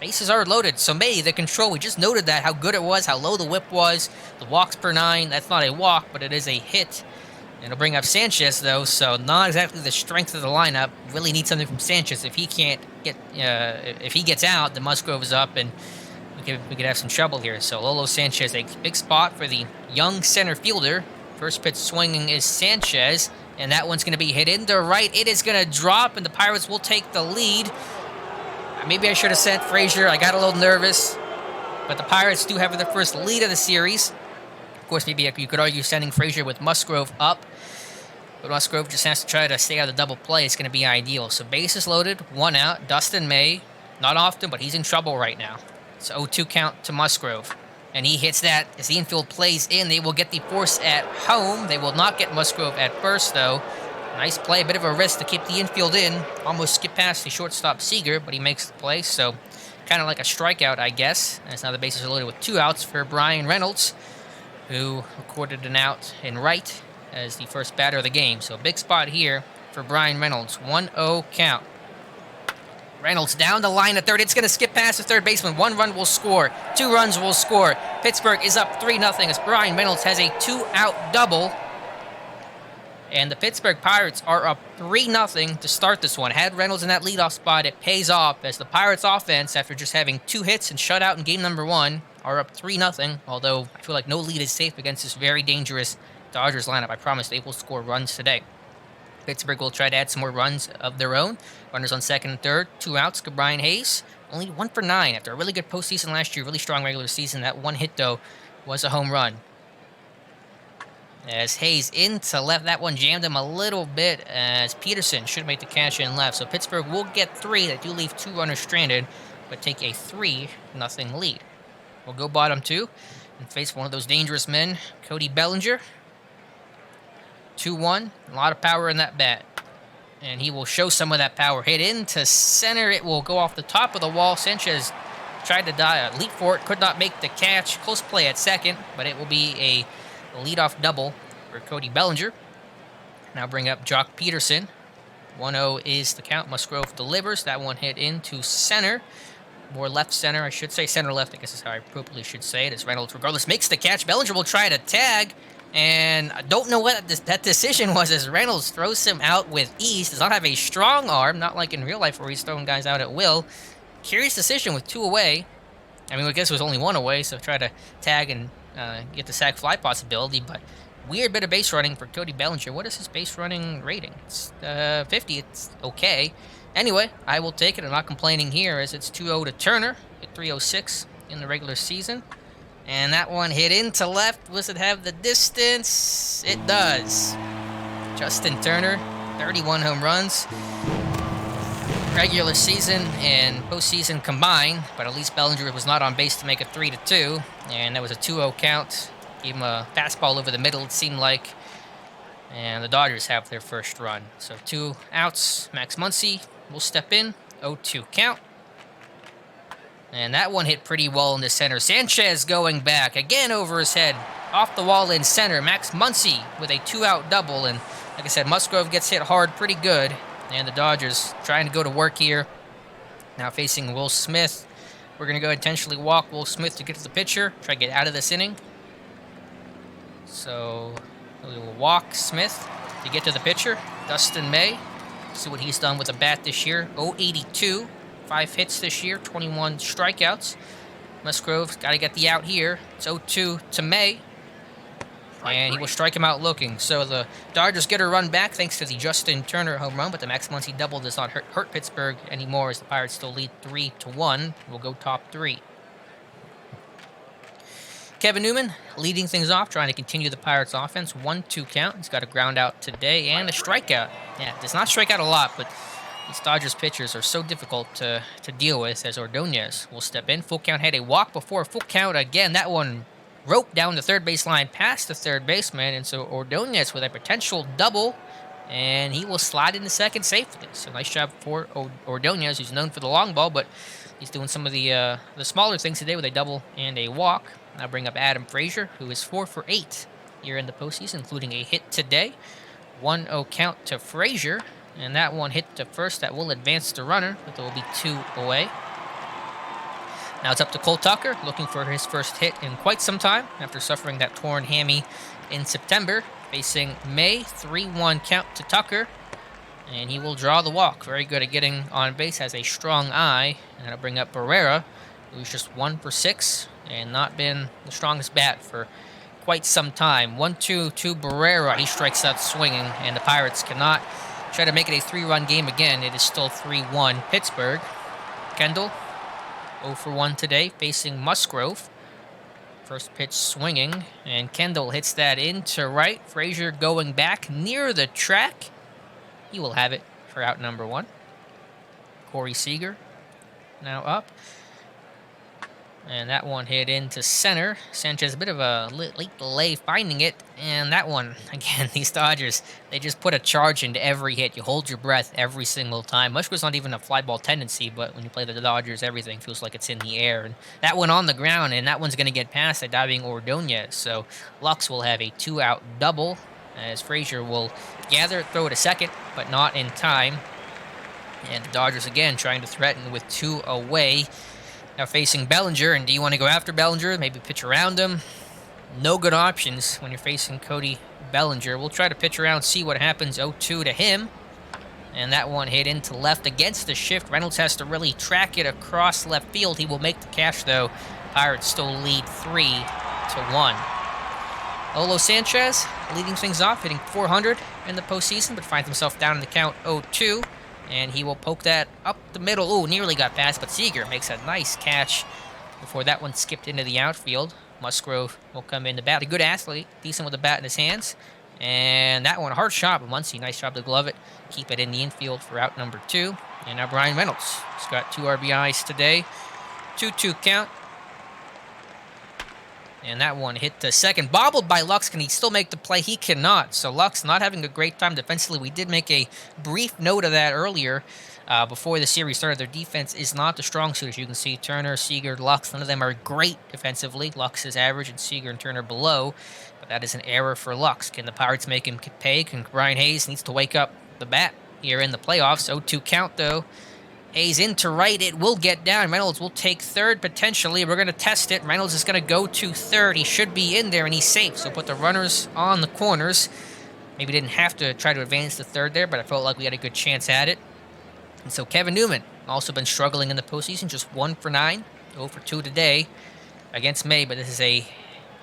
Bases are loaded. So maybe the control, we just noted that, how good it was, how low the whip was. The walks per 9, that's not a walk, but it is a hit. And it'll bring up Sanchez, though, so not exactly the strength of the lineup. Really need something from Sanchez. If he can't get, if he gets out, then Musgrove is up, and we could have some trouble here. So Lolo Sanchez, a big spot for the young center fielder. First pitch swinging is Sanchez, and that one's going to be hit into right. It is going to drop, and the Pirates will take the lead. Maybe I should have sent Frazier. I got a little nervous, but the Pirates do have their first lead of the series. Of course, maybe you could argue sending Frazier with Musgrove up, but Musgrove just has to try to stay out of the double play. It's going to be ideal. So bases loaded, 1 out. Dustin May, not often, but he's in trouble right now. It's 0-2 count to Musgrove, and he hits that as the infield plays in. They will get the force at home. They will not get Musgrove at first, though. Nice play, a bit of a risk to keep the infield in. Almost skip past the shortstop Seeger, but he makes the play, so kind of like a strikeout, I guess. And now the bases are loaded with 2 outs for Brian Reynolds, who recorded an out in right as the first batter of the game. So a big spot here for Brian Reynolds. 1-0 count. Reynolds down the line at third. It's going to skip past the third baseman. 1 run will score. 2 runs will score. Pittsburgh is up 3-0 as Brian Reynolds has a 2-out double. And the Pittsburgh Pirates are up 3-0 to start this one. Had Reynolds in that leadoff spot, it pays off as the Pirates offense, after just having 2 hits and shutout in game number 1, are up 3-0. Although I feel like no lead is safe against this very dangerous Dodgers lineup. I promise they will score runs today. Pittsburgh will try to add some more runs of their own. Runners on second and third, 2 outs. Brian Hayes, only 1 for 9 after a really good postseason last year, really strong regular season. That 1 hit, though, was a home run. As Hayes into left, that one jammed him a little bit as Peterson should make the catch in left. So Pittsburgh will get 3. They do leave 2 runners stranded, but take a 3-0 lead. We'll go bottom 2 and face one of those dangerous men, Cody Bellinger. 2-1, a lot of power in that bat. And he will show some of that power. Hit into center, it will go off the top of the wall. Sanchez tried to leap for it, could not make the catch. Close play at second, but it will be a leadoff double for Cody Bellinger. Now bring up Jock Peterson. 1-0 is the count. Musgrove delivers. That one hit into center. More left center, I should say. Center-left, I guess is how I appropriately should say it. As Reynolds, regardless, makes the catch. Bellinger will try to tag. And I don't know what that decision was as Reynolds throws him out with ease. Does not have a strong arm, not like in real life where he's throwing guys out at will. Curious decision with 2 away. I mean, I guess it was only 1 away, so try to tag and get the sac fly possibility, but weird bit of base running for Cody Bellinger. What is his base running rating? It's 50. It's okay. Anyway, I will take it. I'm not complaining here as it's 2-0 to Turner at 306 in the regular season. And that one hit into left. Does it have the distance? It does. Justin Turner, 31 home runs. Regular season and postseason combined, but at least Bellinger was not on base to make it 3-2, and that was a 2-0 count. Gave him a fastball over the middle, it seemed like, and the Dodgers have their first run. So 2 outs. Max Muncy will step in, 0-2 count. And that one hit pretty well in the center. Sanchez going back, again over his head, off the wall in center. Max Muncy with a 2-out double, and like I said, Musgrove gets hit hard pretty good. And the Dodgers trying to go to work here. Now facing Will Smith. We're going to go intentionally walk Will Smith to get to the pitcher. Try to get out of this inning. So we will walk Smith to get to the pitcher. Dustin May. See what he's done with a bat this year. 082. 5 hits this year. 21 strikeouts. Musgrove's got to get the out here. It's 0-2 to May. And he will strike him out looking. So the Dodgers get a run back thanks to the Justin Turner home run, but the Max Muncy double does not hurt Pittsburgh anymore as the Pirates still lead 3-1. We'll go top 3. Kevin Newman leading things off, trying to continue the Pirates offense. 1-2 count. He's got a ground out today and a strikeout. Yeah, does not strike out a lot, but these Dodgers pitchers are so difficult to deal with as Ordonez will step in. Full count, had a walk before. Full count again. That one roped down the third base line past the third baseman, and so Ordonez with a potential double, and he will slide into second safely. So nice job for Ordonez, who's known for the long ball, but he's doing some of the smaller things today with a double and a walk. Now bring up Adam Frazier, who is 4 for 8 here in the postseason, including a hit today. 1-0 count to Frazier, and that one hit to first. That will advance the runner, but there will be 2 away. Now it's up to Cole Tucker, looking for his first hit in quite some time after suffering that torn hammy in September. Facing May, 3-1 count to Tucker, and he will draw the walk. Very good at getting on base, has a strong eye, and that'll bring up Barrera, who's just 1 for 6 and not been the strongest bat for quite some time. 1-2 to Barrera. He strikes out swinging, and the Pirates cannot try to make it a 3-run game again. It is still 3-1 Pittsburgh. Kendall, 0 for 1 today, facing Musgrove. First pitch swinging, and Kendall hits that into right. Frazier going back near the track. He will have it for out number 1. Corey Seeger now up. And that one hit into center. Sanchez, a bit of a late delay finding it. And that one, again, these Dodgers, they just put a charge into every hit. You hold your breath every single time. Musgrove's not even a fly ball tendency, but when you play the Dodgers, everything feels like it's in the air. And that one on the ground, and that one's going to get past a diving Ordonez. So Lux will have a 2-out double, as Frazier will gather, throw it to second, but not in time. And the Dodgers, again, trying to threaten with 2 away. Now facing Bellinger, and do you want to go after Bellinger? Maybe pitch around him? No good options when you're facing Cody Bellinger. We'll try to pitch around, see what happens. 0-2 to him. And that one hit into left against the shift. Reynolds has to really track it across left field. He will make the catch, though. Pirates still lead 3-1. Olo Sanchez leading things off, hitting .400 in the postseason, but finds himself down in the count 0-2. And he will poke that up the middle. Ooh, nearly got past, but Seeger makes a nice catch before that one skipped into the outfield. Musgrove will come in to bat. A good athlete, decent with the bat in his hands. And that one, a hard shot, but Muncy, nice job to glove it. Keep it in the infield for out number 2. And now Brian Reynolds. He's got 2 RBIs today. 2-2 count. And that one hit to second. Bobbled by Lux. Can he still make the play? He cannot. So Lux not having a great time defensively. We did make a brief note of that earlier before the series started. Their defense is not the strong suit. As you can see, Turner, Seeger, Lux, none of them are great defensively. Lux is average and Seeger and Turner below. But that is an error for Lux. Can the Pirates make him pay? Can Brian Hayes needs to wake up the bat here in the playoffs. 0-2 count, though. Hayes into right. It will get down. Reynolds will take third potentially. We're going to test it. Reynolds is going to go to third. He should be in there, and he's safe. So put the runners on the corners. Maybe didn't have to try to advance to third there, but I felt like we had a good chance at it. And so Kevin Newman, also been struggling in the postseason, just 1 for 9, 0 for 2 today against May. But this is a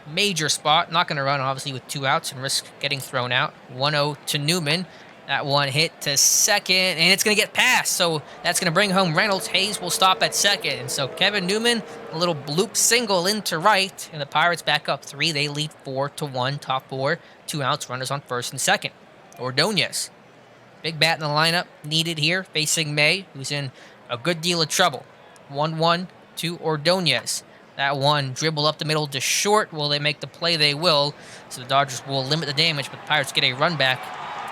major spot. Not going to run, obviously, with 2 outs and risk getting thrown out. 1-0 to Newman. That one hit to second, and it's going to get past. So that's going to bring home Reynolds. Hayes will stop at second. And so Kevin Newman, a little bloop single into right, and the Pirates back up 3. They lead 4-1, top 4. 2 outs, runners on first and second. Ordonez, big bat in the lineup, needed here, facing May, who's in a good deal of trouble. 1-1 to Ordonez. That one dribble up the middle to short. Will they make the play? They will. So the Dodgers will limit the damage, but the Pirates get a run back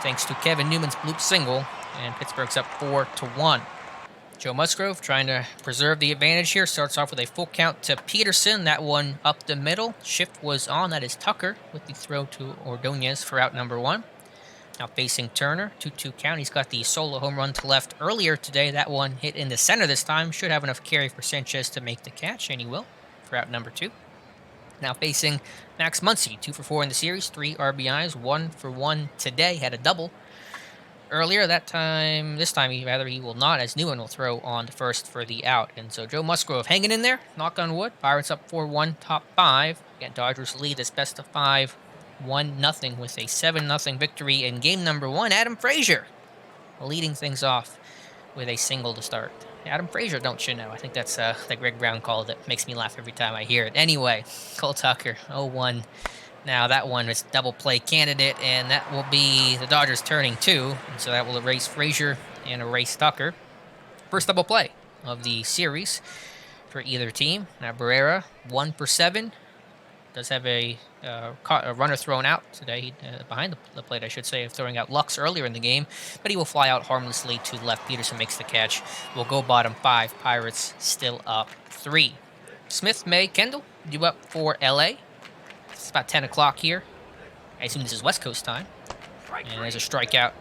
thanks to Kevin Newman's bloop single, and Pittsburgh's up 4-1. Joe Musgrove trying to preserve the advantage here. Starts off with a full count to Peterson. That one up the middle. Shift was on. That is Tucker with the throw to Ordonez for out number 1. Now facing Turner, 2-2 count. He's got the solo home run to left earlier today. That one hit in the center this time. Should have enough carry for Sanchez to make the catch, and he will for out number 2. Now facing Max Muncy, 2 for 4 in the series, 3 RBIs, 1 for 1 today. Had a double earlier. This time he will not, as Newman will throw on the first for the out. And so Joe Musgrove hanging in there, knock on wood. Pirates up 4-1, top 5. Again, Dodgers lead this best of 5, 1-0 with a 7-0 victory in game number 1. Adam Frazier leading things off with a single to start. Adam Frazier, don't you know? I think that's the Greg Brown call that makes me laugh every time I hear it. Anyway, Cole Tucker, 0-1. Now that one is double play candidate, and that will be the Dodgers turning 2. And so that will erase Frazier and erase Tucker. First double play of the series for either team. Now Barrera, 1 for 7. Does have a runner thrown out today, behind the plate, I should say, of throwing out Lux earlier in the game. But he will fly out harmlessly to left. Peterson makes the catch. We'll go bottom 5. Pirates still up 3. Smith, May, Kendall, due up for LA. It's about 10 o'clock here I assume this is West Coast time. And there's a strikeout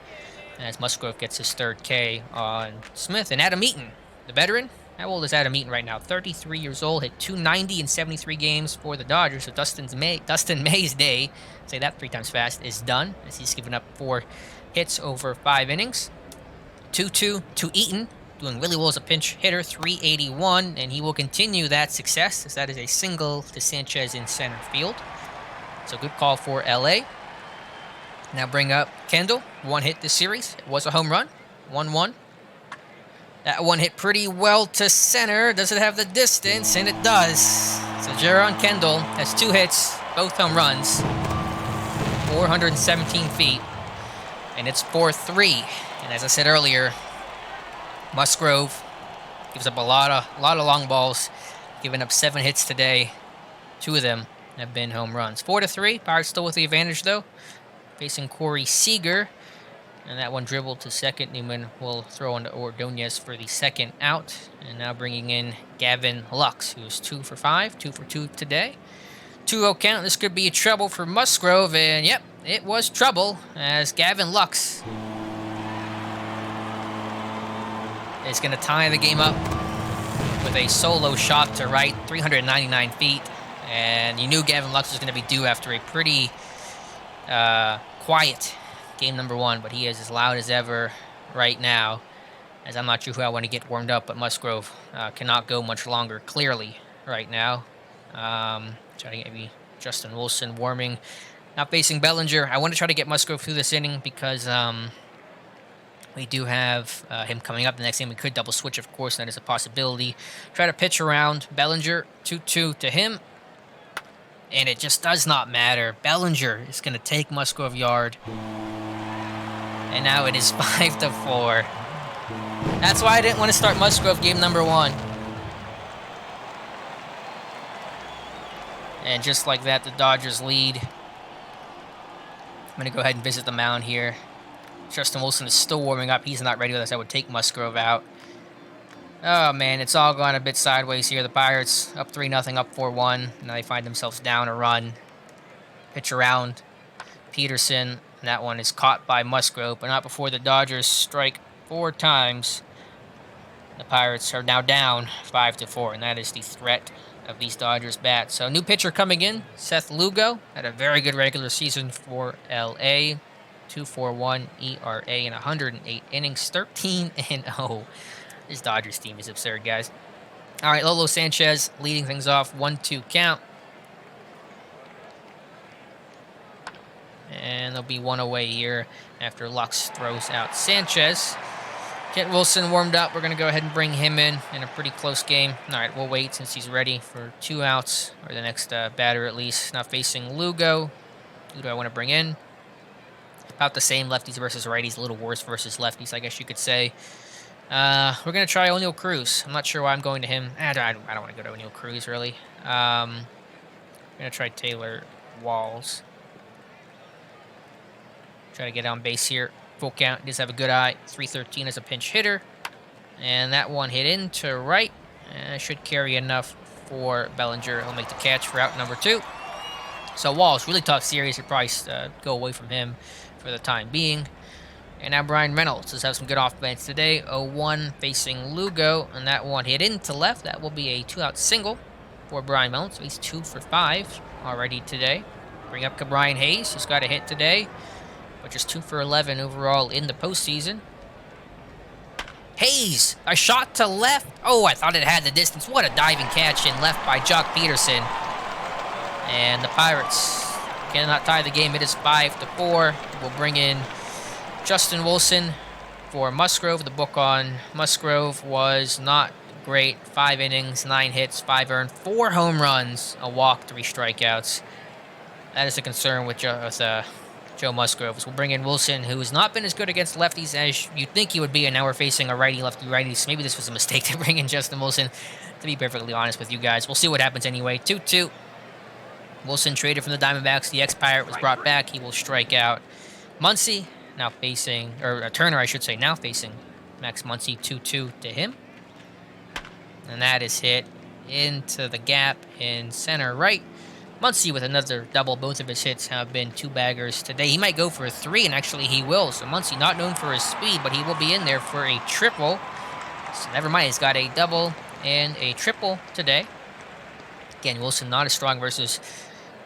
as Musgrove gets his third K on Smith. And Adam Eaton, the veteran. How old is Adam Eaton right now? 33 years old. Hit 290 in 73 games for the Dodgers. So Dustin May's day, say that 3 times fast, is done as he's given up 4 hits over 5 innings. 2-2 to Eaton, doing really well as a pinch hitter, 381, and he will continue that success as that is a single to Sanchez in center field. So good call for LA. Now bring up Kendall. 1 hit this series. It was a home run. 1-1. That one hit pretty well to center. Does it have the distance? And it does. So Jaron Kendall has 2 hits, both home runs. 417 feet. And it's 4-3. And as I said earlier, Musgrove gives up a lot of long balls, giving up 7 hits today. 2 of them have been home runs. 4-3. Pirates still with the advantage, though. Facing Corey Seeger. And that one dribbled to second. Newman will throw into Ordonez for the second out. And now bringing in Gavin Lux, who's 2 for 5, 2 for 2 today. 2-0 count. This could be trouble for Musgrove. And yep, it was trouble as Gavin Lux is going to tie the game up with a solo shot to right, 399 feet. And you knew Gavin Lux was going to be due after a pretty quiet game number 1, but he is as loud as ever right now, as I'm not sure who I want to get warmed up, but Musgrove cannot go much longer, clearly, right now. Trying to get maybe Justin Wilson warming. Now facing Bellinger. I want to try to get Musgrove through this inning because we do have him coming up the next game. We could double switch, of course. That is a possibility. Try to pitch around Bellinger. 2-2 to him. And it just does not matter. Bellinger is going to take Musgrove yard. And now it is 5-4. That's why I didn't want to start Musgrove game number 1. And just like that, the Dodgers lead. I'm going to go ahead and visit the mound here. Justin Wilson is still warming up. He's not ready with us. I would take Musgrove out. Oh, man, it's all gone a bit sideways here. The Pirates up 3-0, up 4-1. Now they find themselves down a run. Pitch around Peterson. And that one is caught by Musgrove, but not before the Dodgers strike 4 times. The Pirates are now down 5-4, and that is the threat of these Dodgers bats. So new pitcher coming in, Seth Lugo. Had a very good regular season for LA. 2.41 ERA in 108 innings, 13-0. This Dodgers team is absurd, guys. All right, Lolo Sanchez leading things off, 1-2 count. And there'll be 1 away here after Lux throws out Sanchez. Get Wilson warmed up. We're going to go ahead and bring him in a pretty close game. All right, we'll wait since he's ready for 2 outs, or the next batter at least. Now facing Lugo. Who do I want to bring in? About the same, lefties versus righties. A little worse versus lefties, I guess you could say. We're going to try O'Neal Cruz. I'm not sure why I'm going to him. I don't want to go to O'Neal Cruz, really. I'm going to try Taylor Walls. Try to get on base here. Full count. He does have a good eye. 313 as a pinch hitter. And that one hit into right. And should carry enough for Bellinger. He'll make the catch for out number 2. So Walls, really tough series. You'll probably go away from him for the time being. And now Brian Reynolds does have some good offense today. 0-1 facing Lugo. And that one hit into left. That will be a 2-out single for Brian Reynolds. So he's 2 for 5 already today. Bring up Brian Hayes. He's got a hit today, but just 2 for 11 overall in the postseason. Hayes, a shot to left. Oh, I thought it had the distance. What a diving catch in left by Jock Peterson. And the Pirates cannot tie the game. It is 5-4. We'll bring in Justin Wilson for Musgrove. The book on Musgrove was not great. 5 innings, 9 hits, 5 earned, 4 home runs, a walk, 3 strikeouts. That is a concern with Joe Musgrove. So we'll bring in Wilson, who has not been as good against lefties as you'd think he would be, and now we're facing a righty-lefty. So maybe this was a mistake to bring in Justin Wilson, to be perfectly honest with you guys. We'll see what happens anyway. 2-2. Wilson traded from the Diamondbacks. The ex-Pirate was brought back. He will strike out Muncy, now facing, or Turner, I should say, now facing Max Muncy. 2-2 to him. And that is hit into the gap in center right. Muncy with another double. Both of his hits have been 2-baggers today. He might go for a 3, and actually he will. So Muncy not known for his speed, but he will be in there for a triple. So never mind, he's got a double and a triple today. Again, Wilson not as strong versus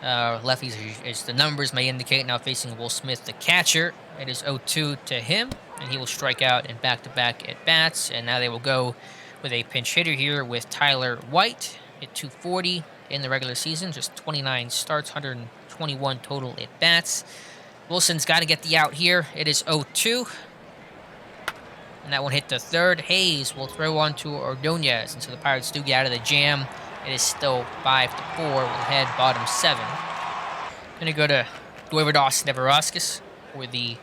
lefties as the numbers may indicate. Now facing Will Smith, the catcher. It is 0-2 to him, and he will strike out in back-to-back at-bats. And now they will go with a pinch hitter here with Tyler White. Hit 240 in the regular season, just 29 starts, 121 total at-bats. Wilson's got to get the out here. It is 0-2. And that one hit to third. Hayes will throw on to Ordonez, and so the Pirates do get out of the jam. It is still 5-4 with head bottom 7. Going to go to Guevardos Neverauskas for the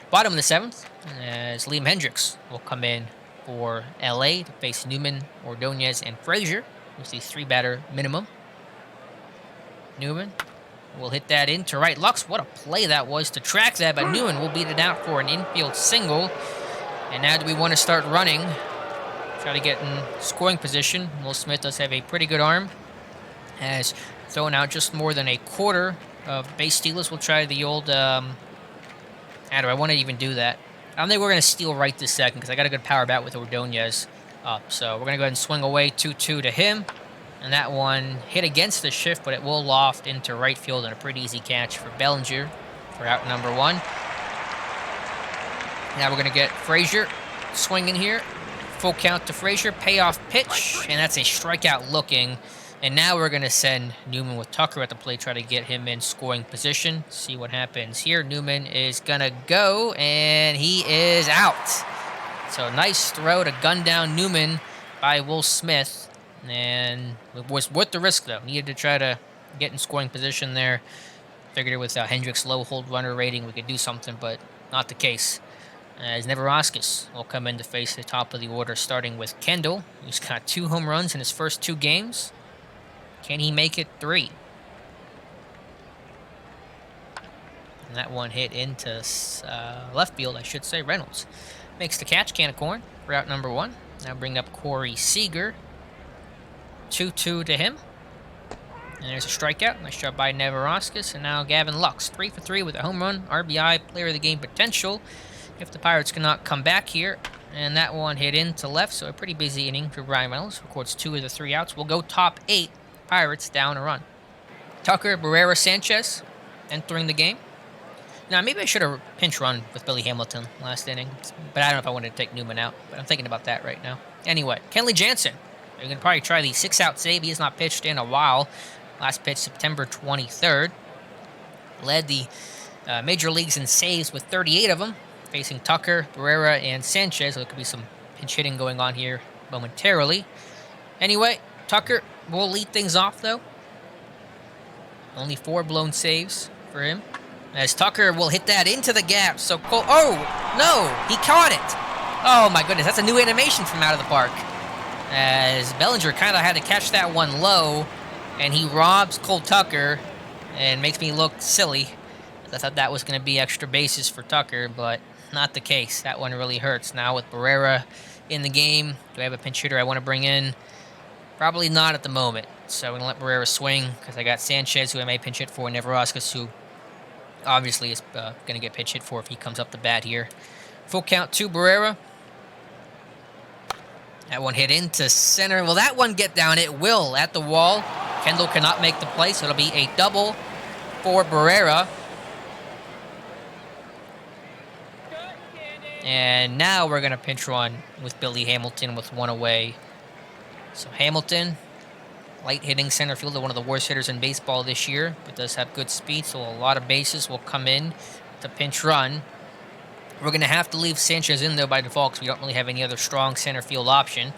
bottom of the 7th, as Liam Hendricks will come in for LA to face Newman, Ordonez, and Frazier with the 3-batter minimum. Newman will hit that in to right. Lux, what a play that was to track that, but Newman will beat it out for an infield single. And now do we want to start running? Try to get in scoring position. Will Smith does have a pretty good arm. Has thrown out just more than a quarter of base stealers. We'll try the old... how do I want to even do that? I don't think we're going to steal right this second because I got a good power bat with Ordonez up. So we're going to go ahead and swing away 2-2 to him. And that one hit against the shift, but it will loft into right field and a pretty easy catch for Bellinger for out number 1. Now we're going to get Frazier swinging here. Full count to Frazier, payoff pitch, and that's a strikeout looking. And now we're going to send Newman with Tucker at the plate, try to get him in scoring position. See what happens here. Newman is going to go, and he is out. So nice throw to gun down Newman by Will Smith. And it was worth the risk, though. Needed to try to get in scoring position there. Figured with Hendricks' low hold runner rating, we could do something, but not the case. As Neverauskas will come in to face the top of the order, starting with Kendall. He's got 2 home runs in his first 2 games. Can he make it 3? And that one hit into left field, I should say. Reynolds makes the catch, can of corn, for out number 1. Now bring up Corey Seeger. 2-2 to him. And there's a strikeout. Nice job by Neverauskas. And now Gavin Lux, 3 for 3 with a home run. RBI, player of the game potential. If the Pirates cannot come back here. And that one hit into left, so a pretty busy inning for Brian Reynolds. Records 2 of the 3 outs. We'll go top 8. Pirates down a run. Tucker, Barrera, Sanchez entering the game. Now, maybe I should have pinch run with Billy Hamilton last inning. But I don't know if I wanted to take Newman out. But I'm thinking about that right now. Anyway, Kenley Jansen. We're going to probably try the 6-out save. He has not pitched in a while. Last pitch, September 23rd. Led the major leagues in saves with 38 of them. Facing Tucker, Barrera, and Sanchez. So there could be some pinch hitting going on here momentarily. Anyway, Tucker will lead things off, though. Only 4 blown saves for him. As Tucker will hit that into the gap. So Cole... Oh, no! He caught it! Oh, my goodness. That's a new animation from out of the park. As Bellinger kind of had to catch that one low. And he robs Cole Tucker. And makes me look silly. I thought that was going to be extra bases for Tucker, but not the case. That one really hurts. Now with Barrera in the game, do I have a pinch hitter I want to bring in? Probably not at the moment. So I'm going to let Barrera swing because I got Sanchez, who I may pinch hit for, and Neverauskas, who obviously is going to get pinch hit for if he comes up the bat here. Full count to Barrera. That one hit into center. Will that one get down? It will at the wall. Kendall cannot make the play, so it'll be a double for Barrera. And now we're going to pinch run with Billy Hamilton with 1 away. So Hamilton, light hitting center fielder, one of the worst hitters in baseball this year, but does have good speed, so a lot of bases will come in to pinch run. We're going to have to leave Sanchez in, though, by default, because we don't really have any other strong center field option.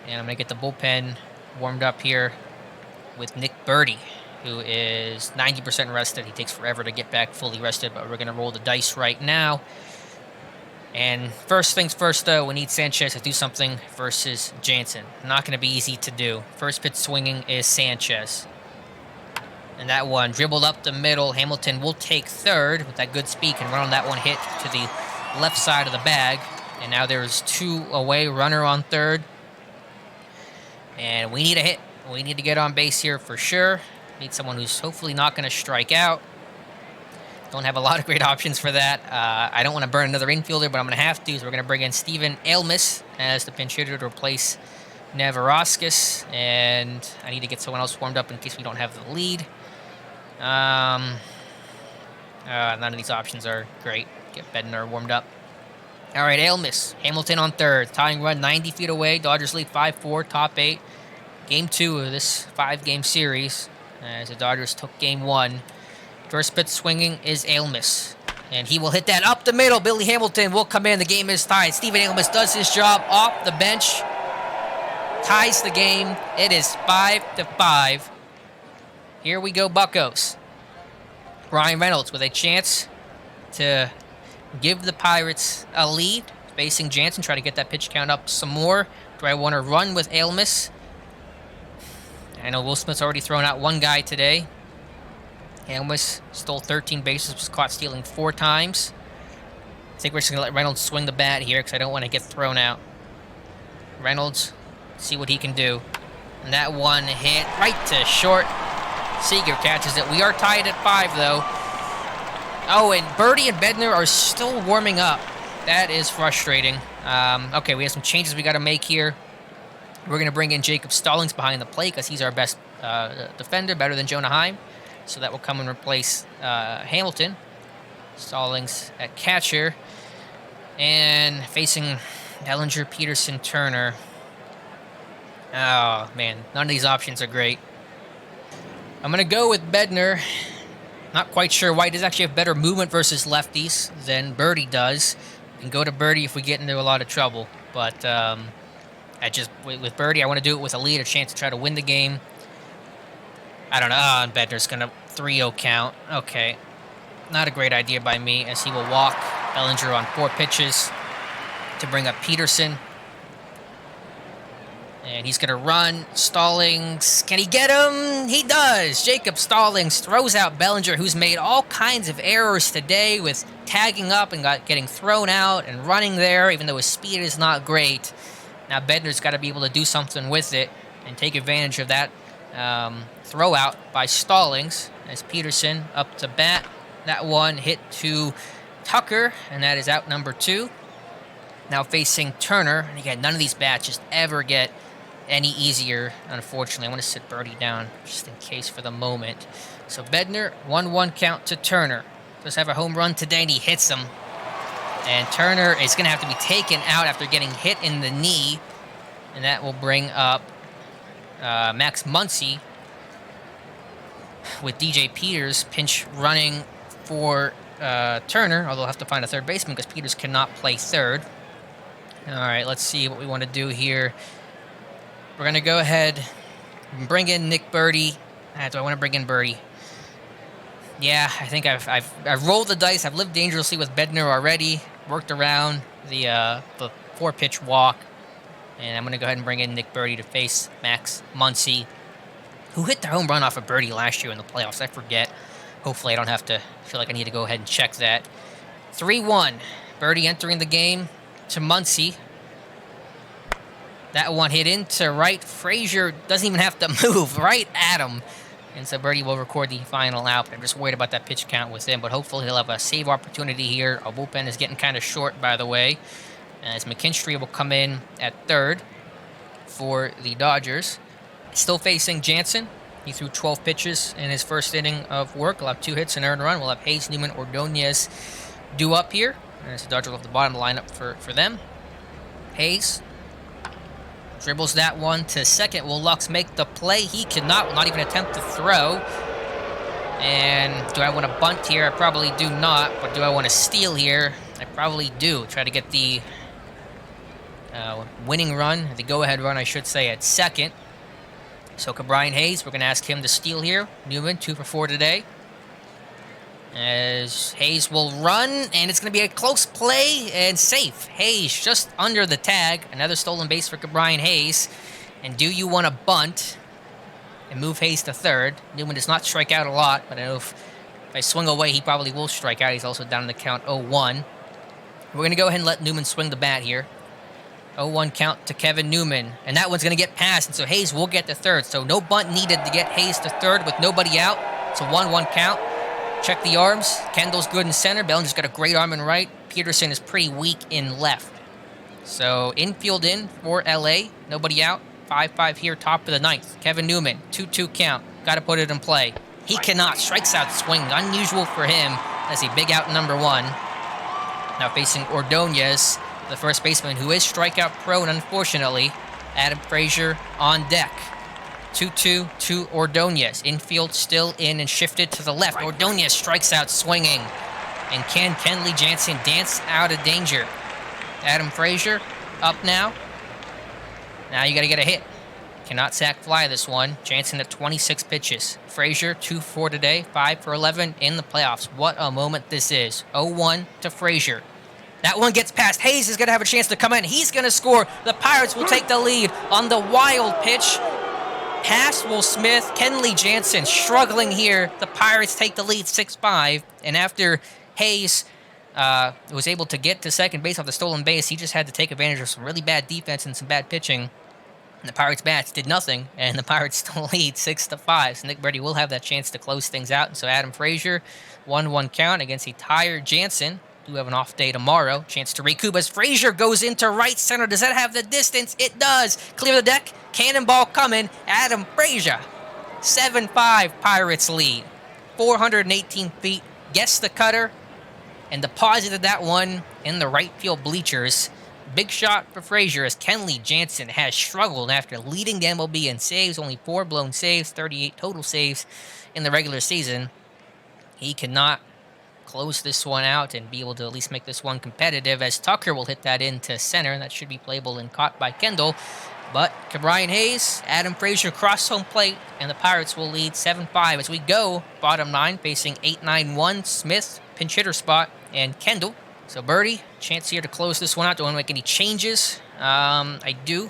And I'm going to get the bullpen warmed up here with Nick Birdie, who is 90% rested. He takes forever to get back fully rested, but we're going to roll the dice right now. And first things first, though, we need Sanchez to do something versus Jansen. Not going to be easy to do. First pitch swinging is Sanchez. And that one dribbled up the middle. Hamilton will take third with that good speed and run on that one hit to the left side of the bag. And now there's 2 away, runner on third. And we need a hit. We need to get on base here for sure. Need someone who's hopefully not going to strike out. Don't have a lot of great options for that. I don't want to burn another infielder, but I'm going to have to. So we're going to bring in Steven Ailmus as the pinch hitter to replace Neverauskas. And I need to get someone else warmed up in case we don't have the lead. None of these options are great. Get Bednar warmed up. All right, Ailmus. Hamilton on third. Tying run 90 feet away. Dodgers lead 5-4, top 8. Game 2 of this 5-game series as the Dodgers took game 1. First pitch swinging is Ailmus. And he will hit that up the middle. Billy Hamilton will come in. The game is tied. Steven Ailmus does his job off the bench. Ties the game. It is 5-5. Here we go, Buccos. Brian Reynolds with a chance to give the Pirates a lead. Facing Jansen, try to get that pitch count up some more. Do I want to run with Ailmus? I know Will Smith's already thrown out one guy today. Ailmus stole 13 bases, was caught stealing 4 times. I think we're just going to let Reynolds swing the bat here because I don't want to get thrown out. Reynolds, see what he can do. And that one hit right to short. Seeger catches it. We are tied at 5, though. Oh, and Birdie and Bednar are still warming up. That is frustrating. Okay, we have some changes we got to make here. We're going to bring in Jacob Stallings behind the plate because he's our best defender, better than Jonah Heim. So that will come and replace Hamilton. Stallings at catcher. And facing Bellinger, Peterson, Turner. Oh, man. None of these options are great. I'm going to go with Bednar. Not quite sure why. He does actually have better movement versus lefties than Birdie does. We can go to Birdie if we get into a lot of trouble. But with Birdie, I want to do it with a lead, a chance to try to win the game. I don't know. And Bednar's going to 3-0 count. Okay. Not a great idea by me, as he will walk Bellinger on 4 pitches to bring up Peterson. And he's going to run. Stallings. Can he get him? He does. Jacob Stallings throws out Bellinger, who's made all kinds of errors today with tagging up and getting thrown out and running there, even though his speed is not great. Now Bednar's got to be able to do something with it and take advantage of that throw out by Stallings as Peterson up to bat. That one hit to Tucker, and that is out number 2. Now facing Turner. And again, none of these bats just ever get any easier, unfortunately. I want to sit Birdie down just in case for the moment. So Bednar, 1-1 count to Turner. Does have a home run today, and he hits him. And Turner is going to have to be taken out after getting hit in the knee. And that will bring up Max Muncy with DJ Peters pinch running for Turner, although I'll have to find a third baseman because Peters cannot play third. All right, let's see what we want to do here. We're going to go ahead and bring in Nick Birdie. Do I want to bring in Birdie? Yeah, I think I've rolled the dice. I've lived dangerously with Bednar already. Worked around the 4-pitch walk. And I'm going to go ahead and bring in Nick Birdie to face Max Muncy, who hit the home run off of Birdie last year in the playoffs. I forget. Hopefully I don't have to feel like I need to go ahead and check that. 3-1. Birdie entering the game to Muncy. That one hit into right. Frazier doesn't even have to move right at him. And so Birdie will record the final out. I'm just worried about that pitch count with him, but hopefully he'll have a save opportunity here. Our bullpen is getting kind of short, by the way, as McKinstry will come in at third for the Dodgers. Still facing Jansen. He threw 12 pitches in his first inning of work. He'll have 2 hits and earned a run. We'll have Hayes, Newman, Ordonez due up here. And so the Dodgers will have the bottom lineup for them. Hayes dribbles that one to second. Will Lux make the play? He cannot. Will not even attempt to throw. And do I want to bunt here? I probably do not. But do I want to steal here? I probably do. Try to get the winning run, the go-ahead run, I should say, at second. So Brian Hayes, we're going to ask him to steal here. Newman, 2 for 4 today. As Hayes will run, and it's going to be a close play and safe. Hayes just under the tag. Another stolen base for Brian Hayes. And do you want to bunt and move Hayes to third? Newman does not strike out a lot, but I know if I swing away, he probably will strike out. He's also down in the count 0-1. We're going to go ahead and let Newman swing the bat here. 0-1 count to Kevin Newman, and that one's going to get passed, and so Hayes will get to third. So no bunt needed to get Hayes to third with nobody out. It's a 1-1 count. Check the arms. Kendall's good in center. Bellinger's got a great arm in right. Peterson is pretty weak in left. So infield in for LA. Nobody out. 5-5 here, top of the ninth. Kevin Newman, 2-2 count. Got to put it in play. He cannot. Strikes out swing. Unusual for him. That's a big out number 1. Now facing Ordonez, the first baseman, who is strikeout prone, unfortunately. Adam Frazier on deck. 2-2 to Ordonez. Infield still in and shifted to the left. Ordonez strikes out swinging. And can Kenley Jansen dance out of danger? Adam Frazier up now. Now you got to get a hit. Cannot sack fly this one. Jansen at 26 pitches. Frazier 2-4 today. 5 for 11 in the playoffs. What a moment this is. 0-1 to Frazier. That one gets past. Hayes is going to have a chance to come in. He's going to score. The Pirates will take the lead on the wild pitch. Past Will Smith. Kenley Jansen struggling here. The Pirates take the lead 6-5. And after Hayes was able to get to second base off the stolen base, he just had to take advantage of some really bad defense and some bad pitching. And the Pirates' bats did nothing, and the Pirates still lead 6-5. So Nick Brady will have that chance to close things out. And so Adam Frazier, 1-1 count against a tired Jansen. Do have an off day tomorrow. Chance to recoup as Frazier goes into right center. Does that have the distance? It does. Clear the deck. Cannonball coming. Adam Frazier. 7-5 Pirates lead. 418 feet. Guess the cutter. And deposited that one in the right field bleachers. Big shot for Frazier as Kenley Jansen has struggled after leading the MLB in saves. Only 4 blown saves, 38 total saves in the regular season. He cannot close this one out and be able to at least make this one competitive as Tucker will hit that into center, and that should be playable and caught by Kendall. But Brian Hayes, Adam Frazier cross home plate, and the Pirates will lead 7-5 as we go bottom 9 facing 8-9-1 Smith, pinch hitter spot, and Kendall. So Birdie, chance here to close this one out. Don't want to make any changes. I do.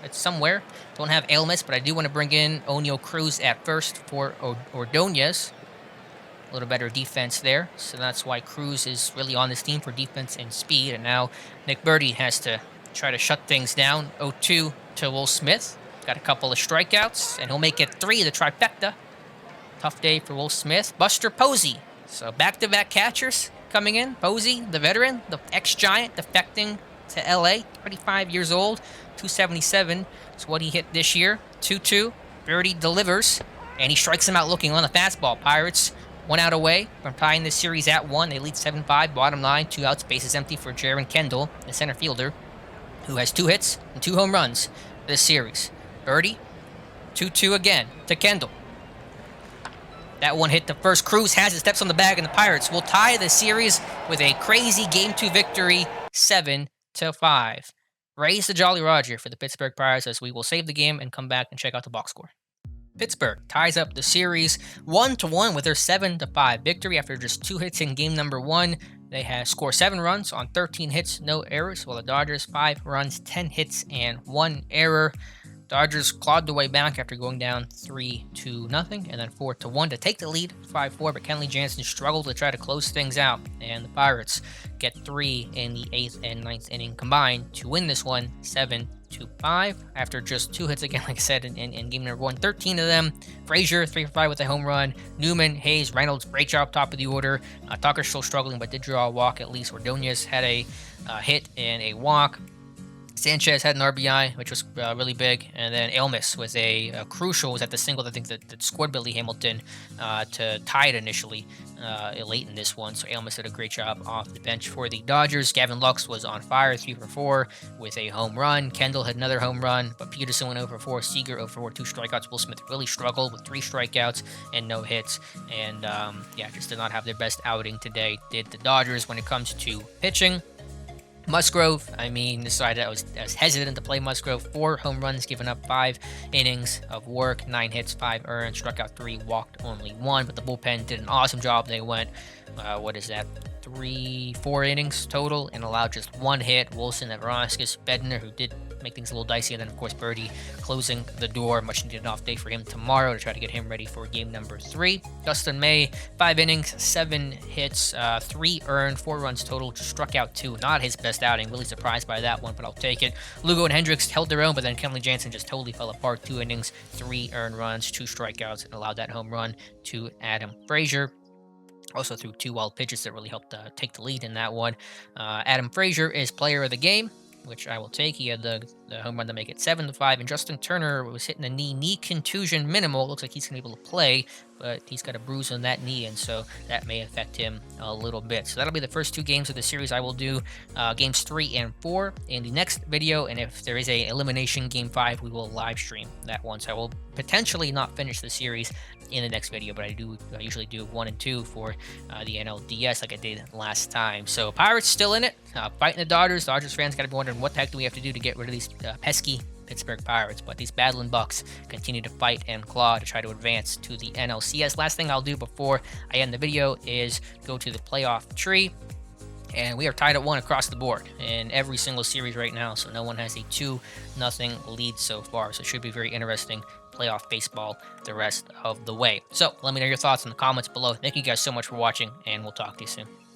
It's somewhere. Don't have Ailments, but I do want to bring in O'Neal Cruz at first for Ordonez. A little better defense there. So that's why Cruz is really on this team for defense and speed. And now Nick Birdie has to try to shut things down. 0-2 to Will Smith. Got a couple of strikeouts, and he'll make it 3, the trifecta. Tough day for Will Smith. Buster Posey. So back-to-back catchers coming in. Posey, the veteran, the ex-Giant, defecting to L.A. 35 years old. 277 is what he hit this year. 2-2. Birdie delivers, and he strikes him out looking on the fastball. Pirates 1 out away from tying this series at 1. They lead 7-5, bottom 9, 2 outs, bases empty for Jaron Kendall, the center fielder, who has 2 hits and 2 home runs this series. Birdie, 2-2 again to Kendall. That one hit the first. Cruz has it, steps on the bag, and the Pirates will tie the series with a crazy Game 2 victory, 7-5. Raise the Jolly Roger for the Pittsburgh Pirates as we will save the game and come back and check out the box score. Pittsburgh ties up the series 1-1 with their 7-5 victory after just 2 hits in game number 1. They have scored 7 runs on 13 hits, no errors, while the Dodgers 5 runs, 10 hits, and 1 error. Dodgers clawed their way back after going down 3-0 and then 4-1 to take the lead 5-4, but Kenley Jansen struggled to try to close things out, and the Pirates get 3 in the 8th and 9th inning combined to win this one 7-5 after just 2 hits again, like I said, in game number 1. 13 of them. Frazier 3 for 5 with a home run. Newman, Hayes, Reynolds, great job top of the order. Tucker's still struggling but did draw a walk at least. Ordonez had a hit and a walk. Sanchez had an RBI, which was really big, and then Ailmets was a crucial, was at the single, I think, that scored Billy Hamilton to tie it initially late in this one. So Ailmets did a great job off the bench for the Dodgers. Gavin Lux was on fire, 3 for 4 with a home run. Kendall had another home run, but Peterson went 0 for 4. Seeger 0 for 4, 2 strikeouts. Will Smith really struggled with 3 strikeouts and no hits, and just did not have their best outing today, did the Dodgers when it comes to pitching. Musgrove, this side I was hesitant to play Musgrove. 4 home runs given up, 5 innings of work, 9 hits, 5 earned, struck out 3, walked only 1. But the bullpen did an awesome job. They went, 4 innings total and allowed just 1 hit. Wilson, Nevroskis, Bednar, who did make things a little dicey. And then, of course, Birdie closing the door. Much needed off day for him tomorrow to try to get him ready for game number 3. Dustin May, 5 innings, 7 hits, 3 earned, 4 runs total, just struck out 2. Not his best outing. Really surprised by that one, but I'll take it. Lugo and Hendricks held their own, but then Kenley Jansen just totally fell apart. 2 innings, 3 earned runs, 2 strikeouts, and allowed that home run to Adam Frazier. Also threw 2 wild pitches that really helped take the lead in that one. Adam Frazier is player of the game, which I will take. He had the home run to make it 7-5, and Justin Turner was hitting a knee contusion minimal. Looks like he's going to be able to play, but he's got a bruise on that knee, and so that may affect him a little bit. So that'll be the first 2 games of the series. I will do games 3 and 4 in the next video, and if there is a elimination game 5, we will live stream that one. So I will potentially not finish the series in the next video, but I usually do 1 and 2 for the NLDS like I did last time. So Pirates still in it, fighting the Dodgers. Dodgers fans got to be wondering what the heck do we have to do to get rid of these pesky Pittsburgh Pirates, but these battling Bucks continue to fight and claw to try to advance to the NLCS. Last thing I'll do before I end the video is go to the playoff tree, and we are tied at 1 across the board in every single series right now, so no one has a 2-0 lead so far, so it should be very interesting playoff baseball the rest of the way. So let me know your thoughts in the comments below. Thank you guys so much for watching, and we'll talk to you soon.